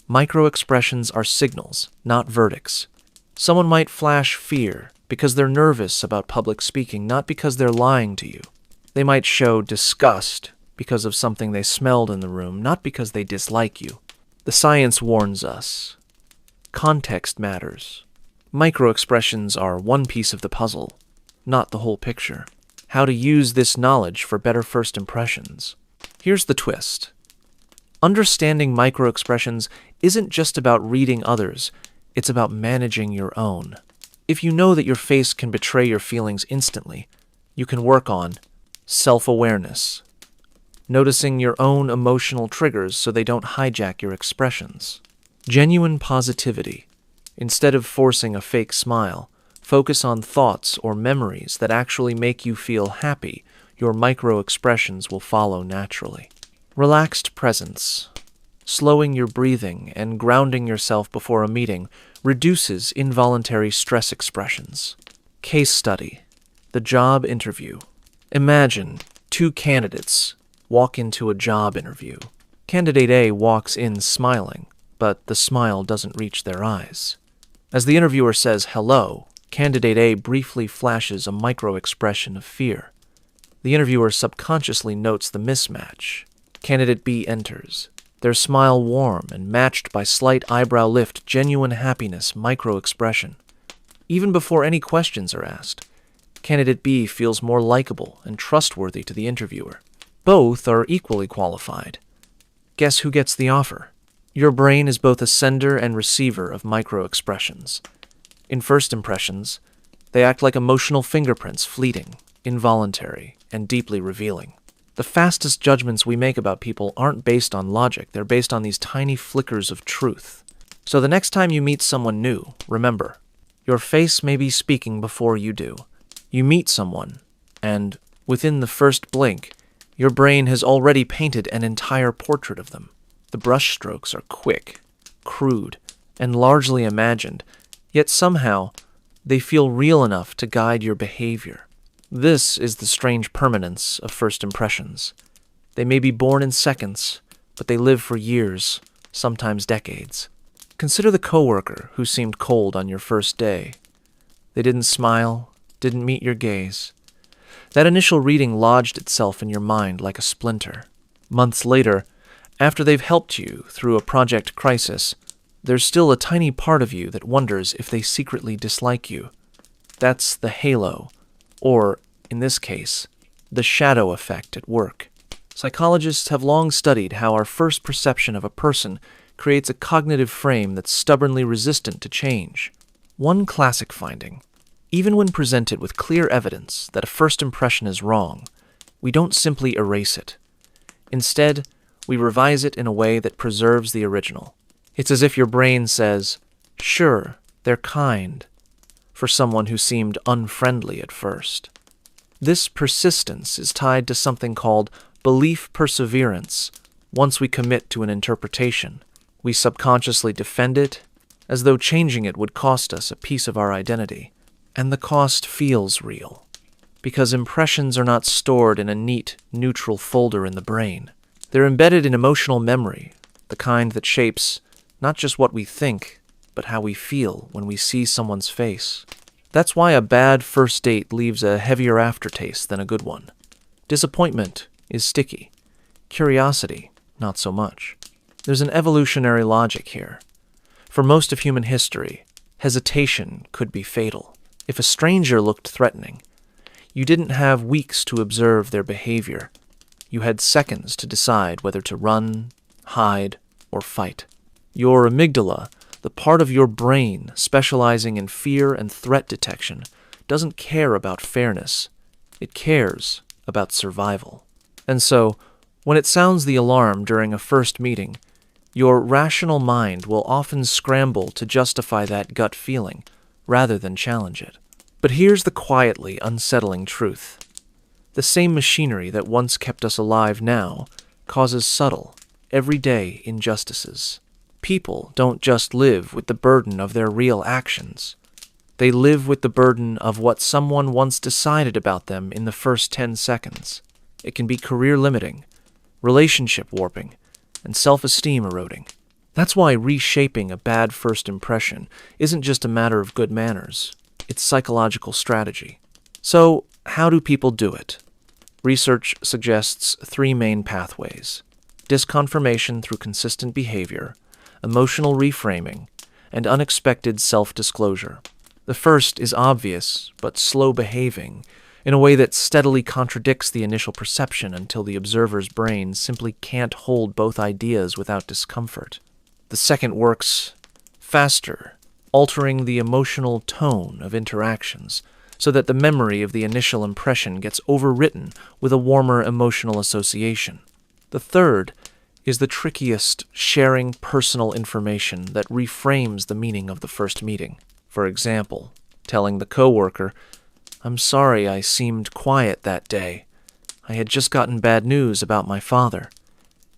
microexpressions are signals, not verdicts. Someone might flash fear because they're nervous about public speaking, not because they're lying to you. They might show disgust because of something they smelled in the room, not because they dislike you. The science warns us. Context matters. Microexpressions are one piece of the puzzle, not the whole picture. How to use this knowledge for better first impressions. Here's the twist. Understanding microexpressions isn't just about reading others, it's about managing your own. If you know that your face can betray your feelings instantly, you can work on self-awareness, noticing your own emotional triggers so they don't hijack your expressions. Genuine positivity. Instead of forcing a fake smile, focus on thoughts or memories that actually make you feel happy. Your microexpressions will follow naturally. Relaxed presence. Slowing your breathing and grounding yourself before a meeting reduces involuntary stress expressions. Case study. The job interview. Imagine two candidates walk into a job interview. Candidate A walks in smiling, but the smile doesn't reach their eyes. As the interviewer says hello, Candidate A briefly flashes a micro-expression of fear. The interviewer subconsciously notes the mismatch. Candidate B enters, their smile warm and matched by slight eyebrow lift, genuine happiness, micro-expression. Even before any questions are asked, Candidate B feels more likable and trustworthy to the interviewer. Both are equally qualified. Guess who gets the offer? Your brain is both a sender and receiver of micro-expressions. In first impressions, they act like emotional fingerprints, fleeting, involuntary, and deeply revealing. The fastest judgments we make about people aren't based on logic, they're based on these tiny flickers of truth. So the next time you meet someone new, remember, your face may be speaking before you do. You meet someone, and within the first blink, your brain has already painted an entire portrait of them. The brushstrokes are quick, crude, and largely imagined, yet somehow they feel real enough to guide your behavior. This is the strange permanence of first impressions. They may be born in seconds, but they live for years, sometimes decades. Consider the coworker who seemed cold on your first day. They didn't smile, didn't meet your gaze. That initial reading lodged itself in your mind like a splinter. Months later, after they've helped you through a project crisis, there's still a tiny part of you that wonders if they secretly dislike you. That's the halo, or, in this case, the shadow effect at work. Psychologists have long studied how our first perception of a person creates a cognitive frame that's stubbornly resistant to change. One classic finding: even when presented with clear evidence that a first impression is wrong, we don't simply erase it. Instead, we revise it in a way that preserves the original. It's as if your brain says, "Sure, they're kind," for someone who seemed unfriendly at first. This persistence is tied to something called belief perseverance. Once we commit to an interpretation, we subconsciously defend it as though changing it would cost us a piece of our identity. And the cost feels real. Because impressions are not stored in a neat, neutral folder in the brain. They're embedded in emotional memory, the kind that shapes not just what we think, but how we feel when we see someone's face. That's why a bad first date leaves a heavier aftertaste than a good one. Disappointment is sticky. Curiosity, not so much. There's an evolutionary logic here. For most of human history, hesitation could be fatal. If a stranger looked threatening, you didn't have weeks to observe their behavior. You had seconds to decide whether to run, hide, or fight. Your amygdala, the part of your brain specializing in fear and threat detection, doesn't care about fairness. It cares about survival. And so, when it sounds the alarm during a first meeting, your rational mind will often scramble to justify that gut feeling rather than challenge it. But here's the quietly unsettling truth. The same machinery that once kept us alive now causes subtle, everyday injustices. People don't just live with the burden of their real actions. They live with the burden of what someone once decided about them in the first 10 seconds. It can be career limiting, relationship warping, and self-esteem eroding. That's why reshaping a bad first impression isn't just a matter of good manners. It's psychological strategy. So, how do people do it? Research suggests 3 main pathways: disconfirmation through consistent behavior, emotional reframing, and unexpected self-disclosure. The first is obvious, but slow behaving, in a way that steadily contradicts the initial perception until the observer's brain simply can't hold both ideas without discomfort. The second works faster, altering the emotional tone of interactions so that the memory of the initial impression gets overwritten with a warmer emotional association. The third is the trickiest, sharing personal information that reframes the meaning of the first meeting. For example, telling the coworker, "I'm sorry I seemed quiet that day. I had just gotten bad news about my father."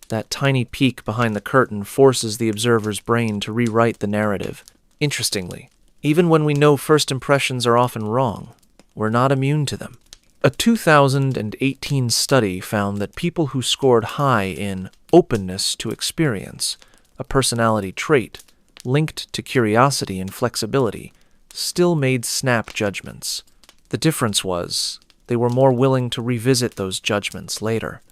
That tiny peek behind the curtain forces the observer's brain to rewrite the narrative. Interestingly, even when we know first impressions are often wrong, we're not immune to them. A 2018 study found that people who scored high in openness to experience, a personality trait linked to curiosity and flexibility, still made snap judgments. The difference was they were more willing to revisit those judgments later.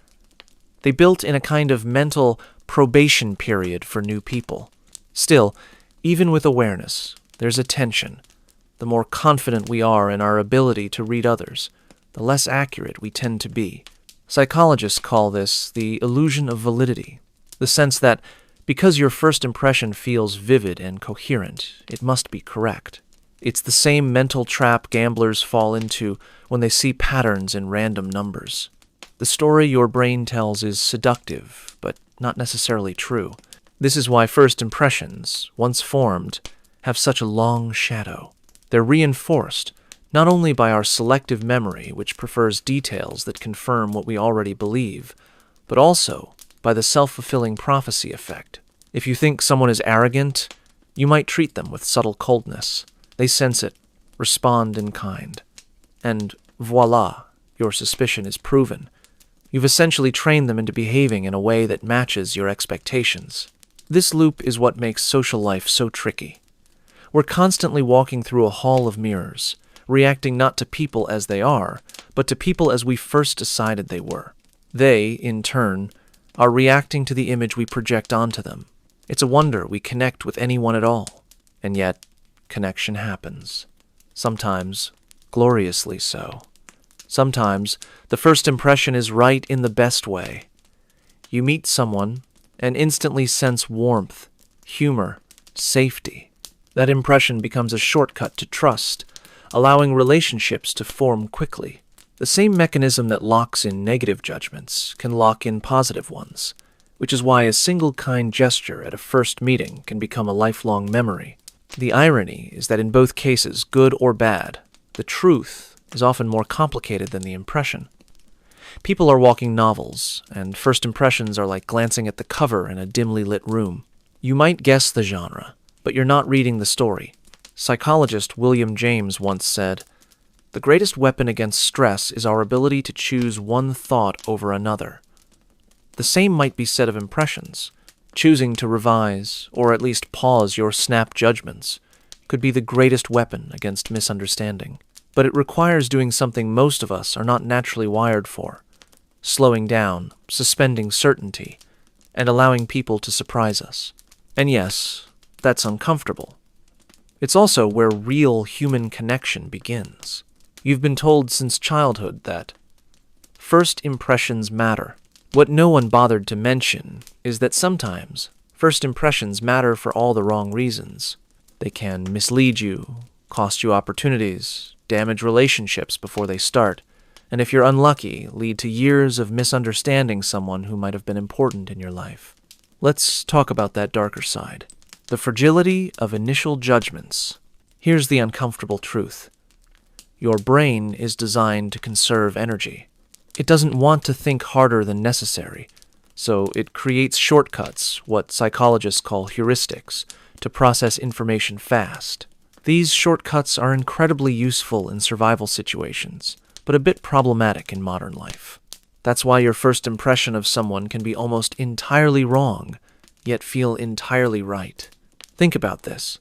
They built in a kind of mental probation period for new people. Still, even with awareness, there's a tension. The more confident we are in our ability to read others, the less accurate we tend to be. Psychologists call this the illusion of validity, the sense that because your first impression feels vivid and coherent, it must be correct. It's the same mental trap gamblers fall into when they see patterns in random numbers. The story your brain tells is seductive, but not necessarily true. This is why first impressions, once formed, have such a long shadow. They're reinforced not only by our selective memory, which prefers details that confirm what we already believe, but also by the self-fulfilling prophecy effect. If you think someone is arrogant, you might treat them with subtle coldness. They sense it, respond in kind, and voila, your suspicion is proven. You've essentially trained them into behaving in a way that matches your expectations. This loop is what makes social life so tricky. We're constantly walking through a hall of mirrors, reacting not to people as they are, but to people as we first decided they were. They, in turn, are reacting to the image we project onto them. It's a wonder we connect with anyone at all, and yet connection happens. Sometimes gloriously so. Sometimes the first impression is right in the best way. You meet someone and instantly sense warmth, humor, safety. That impression becomes a shortcut to trust, allowing relationships to form quickly. The same mechanism that locks in negative judgments can lock in positive ones, which is why a single kind gesture at a first meeting can become a lifelong memory. The irony is that in both cases, good or bad, the truth is often more complicated than the impression. People are walking novels, and first impressions are like glancing at the cover in a dimly lit room. You might guess the genre, but you're not reading the story. Psychologist William James once said, The greatest weapon against stress is our ability to choose one thought over another. The same might be said of impressions. Choosing to revise, or at least pause your snap judgments, could be the greatest weapon against misunderstanding. But it requires doing something most of us are not naturally wired for: slowing down, suspending certainty, and allowing people to surprise us. And yes, that's uncomfortable. It's also where real human connection begins. You've been told since childhood that first impressions matter. What no one bothered to mention is that sometimes first impressions matter for all the wrong reasons. They can mislead you, cost you opportunities, damage relationships before they start, and if you're unlucky, lead to years of misunderstanding someone who might have been important in your life. Let's talk about that darker side. The fragility of initial judgments. Here's the uncomfortable truth. Your brain is designed to conserve energy. It doesn't want to think harder than necessary, so it creates shortcuts, what psychologists call heuristics, to process information fast. These shortcuts are incredibly useful in survival situations, but a bit problematic in modern life. That's why your first impression of someone can be almost entirely wrong, yet feel entirely right. Think about this.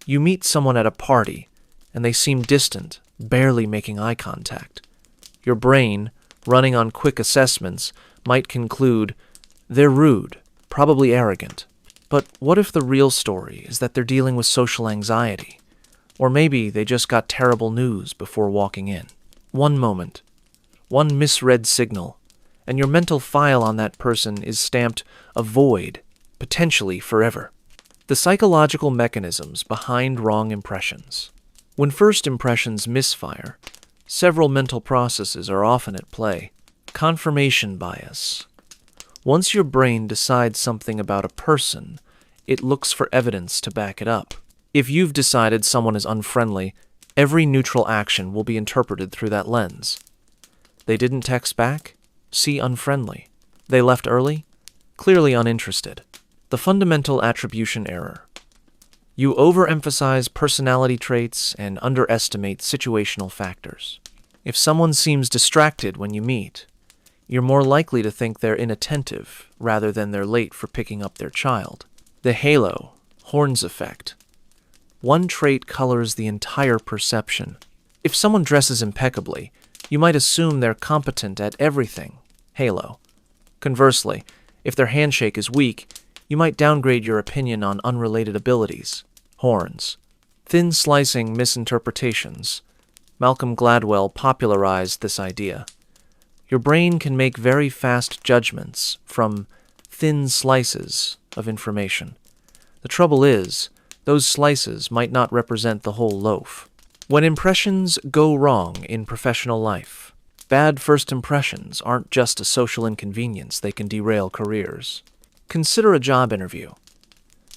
You meet someone at a party, and they seem distant, barely making eye contact. Your brain, running on quick assessments, might conclude, they're rude, probably arrogant. But what if the real story is that they're dealing with social anxiety? Or maybe they just got terrible news before walking in. One moment, one misread signal, and your mental file on that person is stamped avoid, potentially forever. The psychological mechanisms behind wrong impressions. When first impressions misfire, several mental processes are often at play. Confirmation bias. Once your brain decides something about a person, it looks for evidence to back it up. If you've decided someone is unfriendly, every neutral action will be interpreted through that lens. They didn't text back? See unfriendly. They left early? Clearly uninterested. The fundamental attribution error. You overemphasize personality traits and underestimate situational factors. If someone seems distracted when you meet, you're more likely to think they're inattentive rather than they're late for picking up their child. The halo, horns effect. One trait colors the entire perception. If someone dresses impeccably, you might assume they're competent at everything. Halo. Conversely, if their handshake is weak, you might downgrade your opinion on unrelated abilities. Horns. Thin slicing misinterpretations. Malcolm Gladwell popularized this idea. Your brain can make very fast judgments from thin slices of information. The trouble is, those slices might not represent the whole loaf. When impressions go wrong in professional life, bad first impressions aren't just a social inconvenience, they can derail careers. Consider a job interview.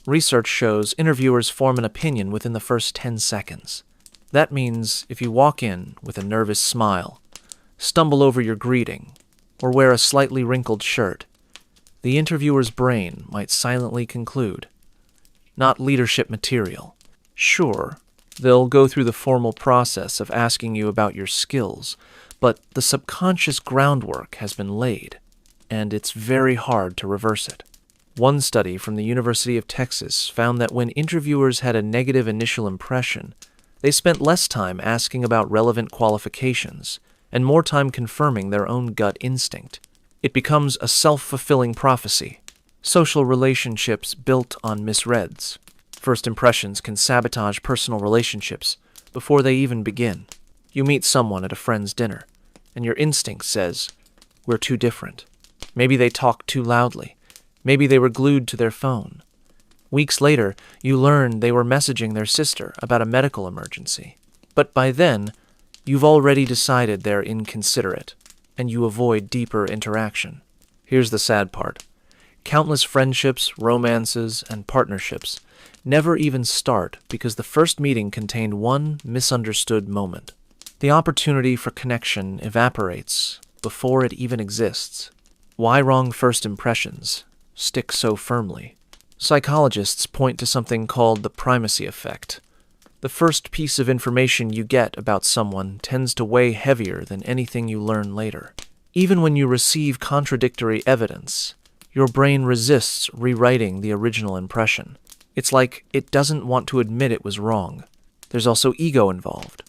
Research shows interviewers form an opinion within the first 10 seconds. That means if you walk in with a nervous smile, stumble over your greeting, or wear a slightly wrinkled shirt, the interviewer's brain might silently conclude, not leadership material. Sure, they'll go through the formal process of asking you about your skills, but the subconscious groundwork has been laid, and it's very hard to reverse it. One study from the University of Texas found that when interviewers had a negative initial impression, they spent less time asking about relevant qualifications and more time confirming their own gut instinct. It becomes a self-fulfilling prophecy. Social relationships built on misreads. First impressions can sabotage personal relationships before they even begin. You meet someone at a friend's dinner, and your instinct says, we're too different. Maybe they talked too loudly. Maybe they were glued to their phone. Weeks later, you learn they were messaging their sister about a medical emergency. But by then, you've already decided they're inconsiderate, and you avoid deeper interaction. Here's the sad part. Countless friendships, romances, and partnerships never even start because the first meeting contained one misunderstood moment. The opportunity for connection evaporates before it even exists. Why wrong first impressions stick so firmly? Psychologists point to something called the primacy effect. The first piece of information you get about someone tends to weigh heavier than anything you learn later. Even when you receive contradictory evidence, your brain resists rewriting the original impression. It's like it doesn't want to admit it was wrong. There's also ego involved.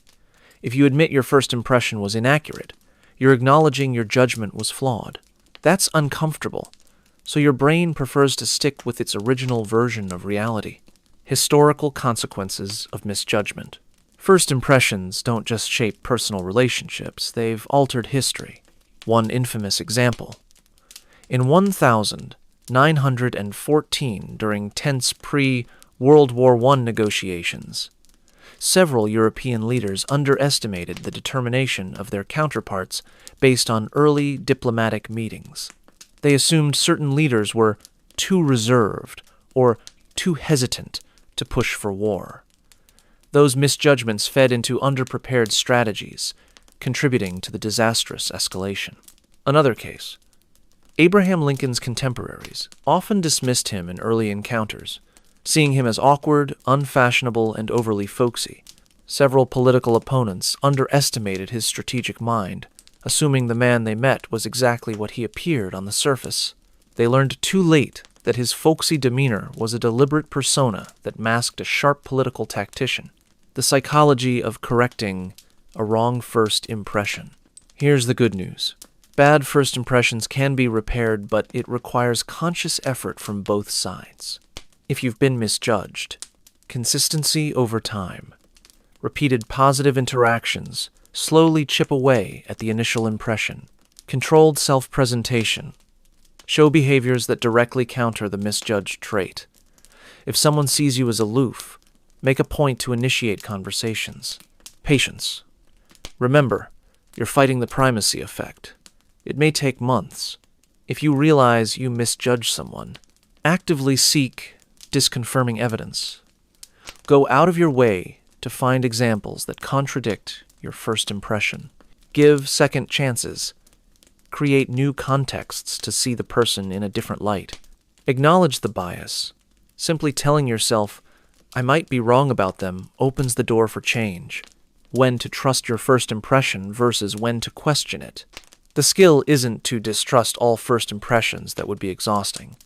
If you admit your first impression was inaccurate, you're acknowledging your judgment was flawed. That's uncomfortable, so your brain prefers to stick with its original version of reality. Historical consequences of misjudgment. First impressions don't just shape personal relationships, they've altered history. One infamous example. In 1914, during tense pre-World War I negotiations, several European leaders underestimated the determination of their counterparts based on early diplomatic meetings. They assumed certain leaders were too reserved or too hesitant to push for war. Those misjudgments fed into underprepared strategies, contributing to the disastrous escalation. Another case. Abraham Lincoln's contemporaries often dismissed him in early encounters, seeing him as awkward, unfashionable, and overly folksy. Several political opponents underestimated his strategic mind, assuming the man they met was exactly what he appeared on the surface. They learned too late that his folksy demeanor was a deliberate persona that masked a sharp political tactician. The psychology of correcting a wrong first impression. Here's the good news. Bad first impressions can be repaired, but it requires conscious effort from both sides. If you've been misjudged, consistency over time, repeated positive interactions slowly chip away at the initial impression. Controlled self-presentation. Show behaviors that directly counter the misjudged trait. If someone sees you as aloof, make a point to initiate conversations. Patience. Remember, you're fighting the primacy effect. It may take months. If you realize you misjudge someone, actively seek disconfirming evidence. Go out of your way to find examples that contradict your first impression. Give second chances. Create new contexts to see the person in a different light. Acknowledge the bias. Simply telling yourself, I might be wrong about them, opens the door for change. When to trust your first impression versus when to question it. The skill isn't to distrust all first impressions. That would be exhausting.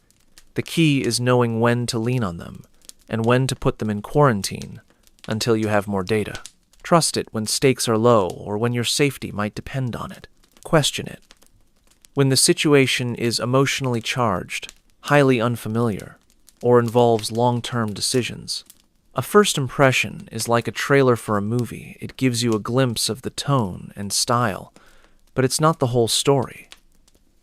The key is knowing when to lean on them and when to put them in quarantine until you have more data. Trust it when stakes are low or when your safety might depend on it. Question it when the situation is emotionally charged, highly unfamiliar, or involves long-term decisions. A first impression is like a trailer for a movie. It gives you a glimpse of the tone and style, but it's not the whole story.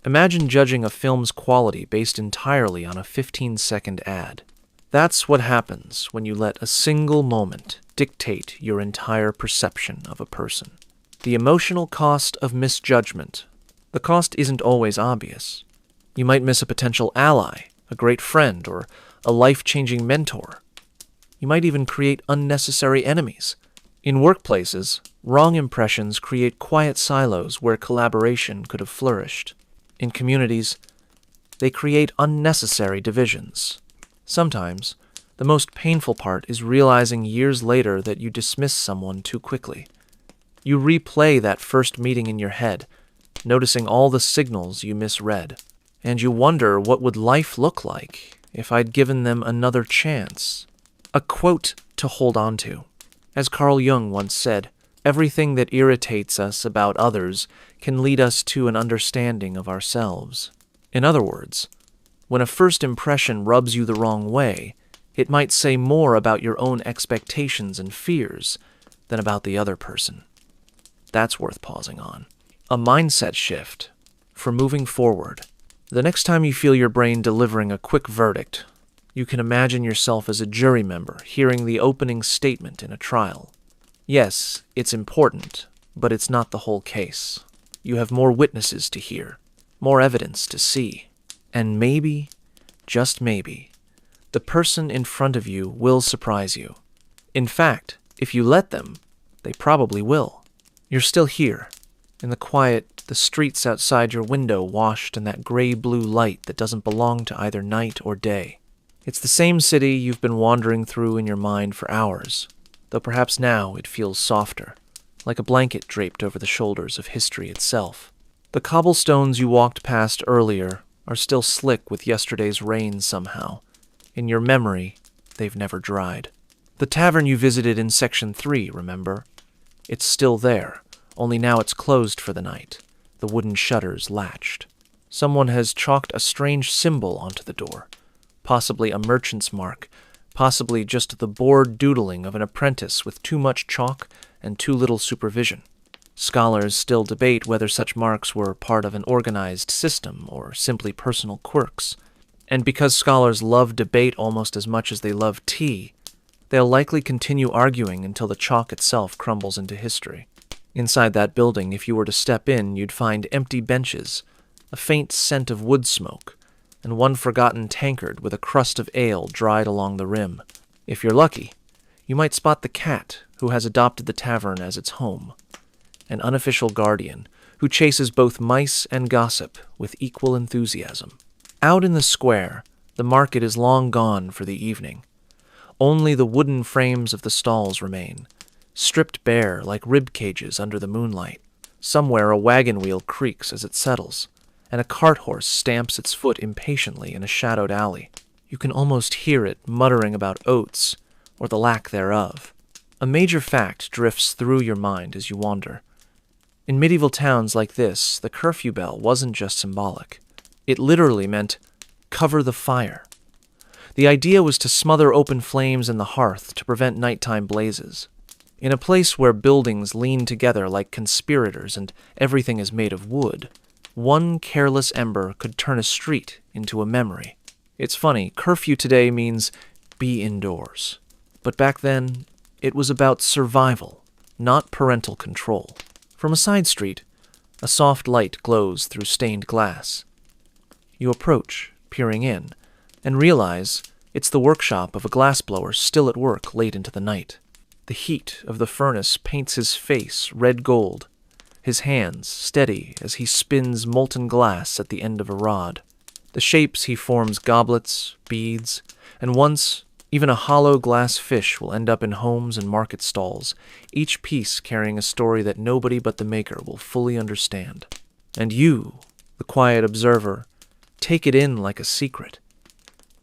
Imagine judging a film's quality based entirely on a 15-second ad. That's what happens when you let a single moment dictate your entire perception of a person. The emotional cost of misjudgment. The cost isn't always obvious. You might miss a potential ally, a great friend, or a life-changing mentor. You might even create unnecessary enemies. In workplaces, wrong impressions create quiet silos where collaboration could have flourished. In communities, they create unnecessary divisions. Sometimes, the most painful part is realizing years later that you dismissed someone too quickly. You replay that first meeting in your head, noticing all the signals you misread, and you wonder what would life look like if I'd given them another chance. A quote to hold on to. As Carl Jung once said, everything that irritates us about others can lead us to an understanding of ourselves. In other words, when a first impression rubs you the wrong way, it might say more about your own expectations and fears than about the other person. That's worth pausing on. A mindset shift for moving forward. The next time you feel your brain delivering a quick verdict, you can imagine yourself as a jury member hearing the opening statement in a trial. Yes, it's important, but it's not the whole case. You have more witnesses to hear, more evidence to see, and maybe, just maybe, the person in front of you will surprise you. In fact, if you let them, they probably will. You're still here, in the quiet, the streets outside your window washed in that gray-blue light that doesn't belong to either night or day. It's the same city you've been wandering through in your mind for hours, though perhaps now it feels softer, like a blanket draped over the shoulders of history itself. The cobblestones you walked past earlier are still slick with yesterday's rain somehow. In your memory, they've never dried. The tavern you visited in Section 3, remember? It's still there, only now it's closed for the night, the wooden shutters latched. Someone has chalked a strange symbol onto the door, possibly a merchant's mark, possibly just the bored doodling of an apprentice with too much chalk and too little supervision. Scholars still debate whether such marks were part of an organized system or simply personal quirks. And because scholars love debate almost as much as they love tea, they'll likely continue arguing until the chalk itself crumbles into history. Inside that building, if you were to step in, you'd find empty benches, a faint scent of wood smoke, and one forgotten tankard with a crust of ale dried along the rim. If you're lucky, you might spot the cat who has adopted the tavern as its home, an unofficial guardian who chases both mice and gossip with equal enthusiasm. Out in the square, the market is long gone for the evening. Only the wooden frames of the stalls remain, stripped bare like rib cages under the moonlight. Somewhere a wagon wheel creaks as it settles, and a cart horse stamps its foot impatiently in a shadowed alley. You can almost hear it muttering about oats, or the lack thereof. A major fact drifts through your mind as you wander. In medieval towns like this, the curfew bell wasn't just symbolic. It literally meant, cover the fire. The idea was to smother open flames in the hearth to prevent nighttime blazes. In a place where buildings lean together like conspirators and everything is made of wood, one careless ember could turn a street into a memory. It's funny, curfew today means be indoors. But back then, it was about survival, not parental control. From a side street, a soft light glows through stained glass. You approach, peering in, and realize it's the workshop of a glassblower still at work late into the night. The heat of the furnace paints his face red gold, his hands steady as he spins molten glass at the end of a rod. The shapes he forms goblets, beads, and once even a hollow glass fish will end up in homes and market stalls, each piece carrying a story that nobody but the maker will fully understand. And you, the quiet observer, take it in like a secret.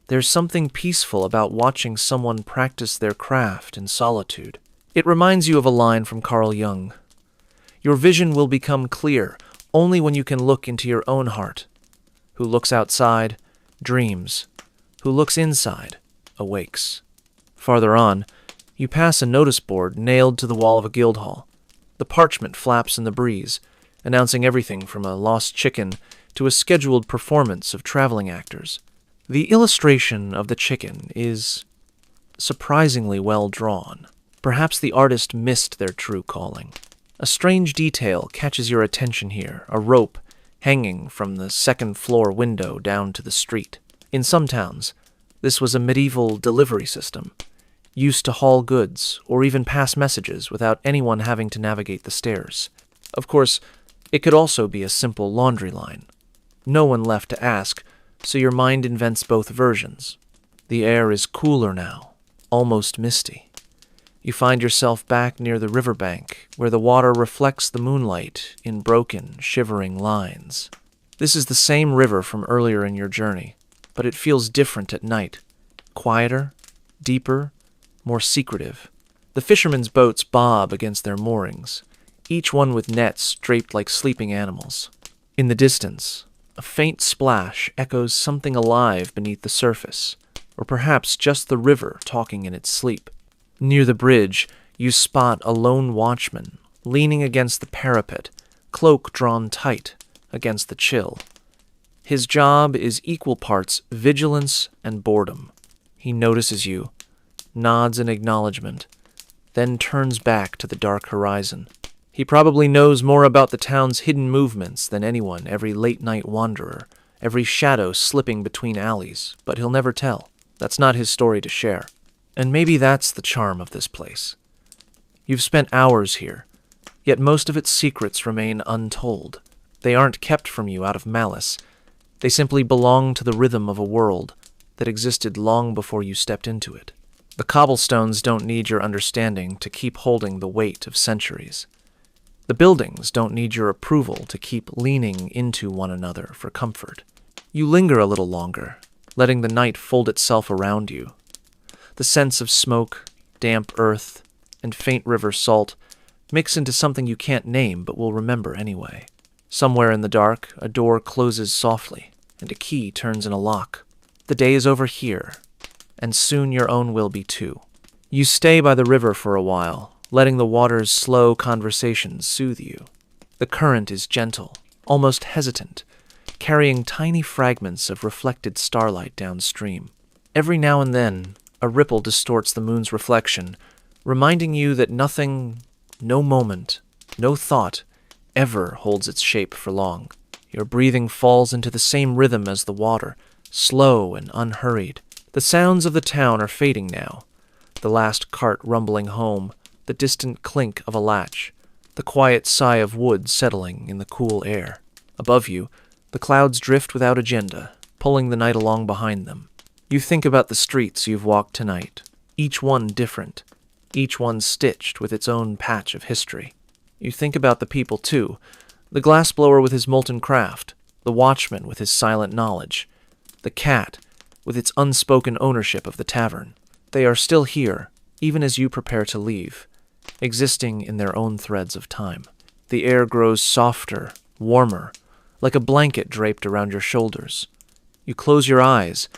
There's something peaceful about watching someone practice their craft in solitude. It reminds you of a line from Carl Jung. Your vision will become clear only when you can look into your own heart. Who looks outside, dreams. Who looks inside, awakes. Farther on, you pass a notice board nailed to the wall of a guild hall. The parchment flaps in the breeze, announcing everything from a lost chicken to a scheduled performance of traveling actors. The illustration of the chicken is surprisingly well drawn. Perhaps the artist missed their true calling. A strange detail catches your attention here, a rope hanging from the second-floor window down to the street. In some towns, this was a medieval delivery system, used to haul goods or even pass messages without anyone having to navigate the stairs. Of course, it could also be a simple laundry line. No one left to ask, so your mind invents both versions. The air is cooler now, almost misty. You find yourself back near the riverbank, where the water reflects the moonlight in broken, shivering lines. This is the same river from earlier in your journey, but it feels different at night. Quieter, deeper, more secretive. The fishermen's boats bob against their moorings, each one with nets draped like sleeping animals. In the distance, a faint splash echoes something alive beneath the surface, or perhaps just the river talking in its sleep. Near the bridge, you spot a lone watchman leaning against the parapet, cloak drawn tight against the chill. His job is equal parts vigilance and boredom. He notices you, nods in acknowledgement, then turns back to the dark horizon. He probably knows more about the town's hidden movements than anyone, every late-night wanderer, every shadow slipping between alleys, but he'll never tell. That's not his story to share. And maybe that's the charm of this place. You've spent hours here, yet most of its secrets remain untold. They aren't kept from you out of malice. They simply belong to the rhythm of a world that existed long before you stepped into it. The cobblestones don't need your understanding to keep holding the weight of centuries. The buildings don't need your approval to keep leaning into one another for comfort. You linger a little longer, letting the night fold itself around you. The scents of smoke, damp earth, and faint river salt mix into something you can't name but will remember anyway. Somewhere in the dark, a door closes softly, and a key turns in a lock. The day is over here, and soon your own will be too. You stay by the river for a while, letting the water's slow conversations soothe you. The current is gentle, almost hesitant, carrying tiny fragments of reflected starlight downstream. Every now and then, a ripple distorts the moon's reflection, reminding you that nothing, no moment, no thought, ever holds its shape for long. Your breathing falls into the same rhythm as the water, slow and unhurried. The sounds of the town are fading now. The last cart rumbling home, the distant clink of a latch, the quiet sigh of wood settling in the cool air. Above you, the clouds drift without agenda, pulling the night along behind them. You think about the streets you've walked tonight, each one different, each one stitched with its own patch of history. You think about the people, too, the glassblower with his molten craft, the watchman with his silent knowledge, the cat with its unspoken ownership of the tavern. They are still here, even as you prepare to leave, existing in their own threads of time. The air grows softer, warmer, like a blanket draped around your shoulders. You close your eyes,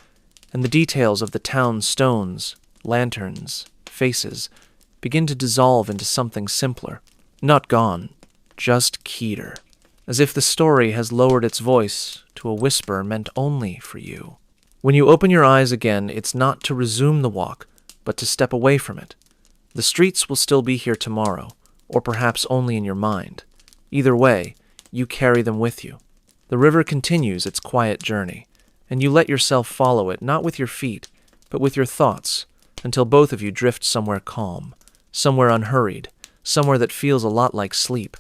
and the details of the town's stones, lanterns, faces begin to dissolve into something simpler. Not gone, just keyeder, as if the story has lowered its voice to a whisper meant only for you. When you open your eyes again, it's not to resume the walk, but to step away from it. The streets will still be here tomorrow, or perhaps only in your mind. Either way, you carry them with you. The river continues its quiet journey, and you let yourself follow it, not with your feet, but with your thoughts, until both of you drift somewhere calm, somewhere unhurried, somewhere that feels a lot like sleep.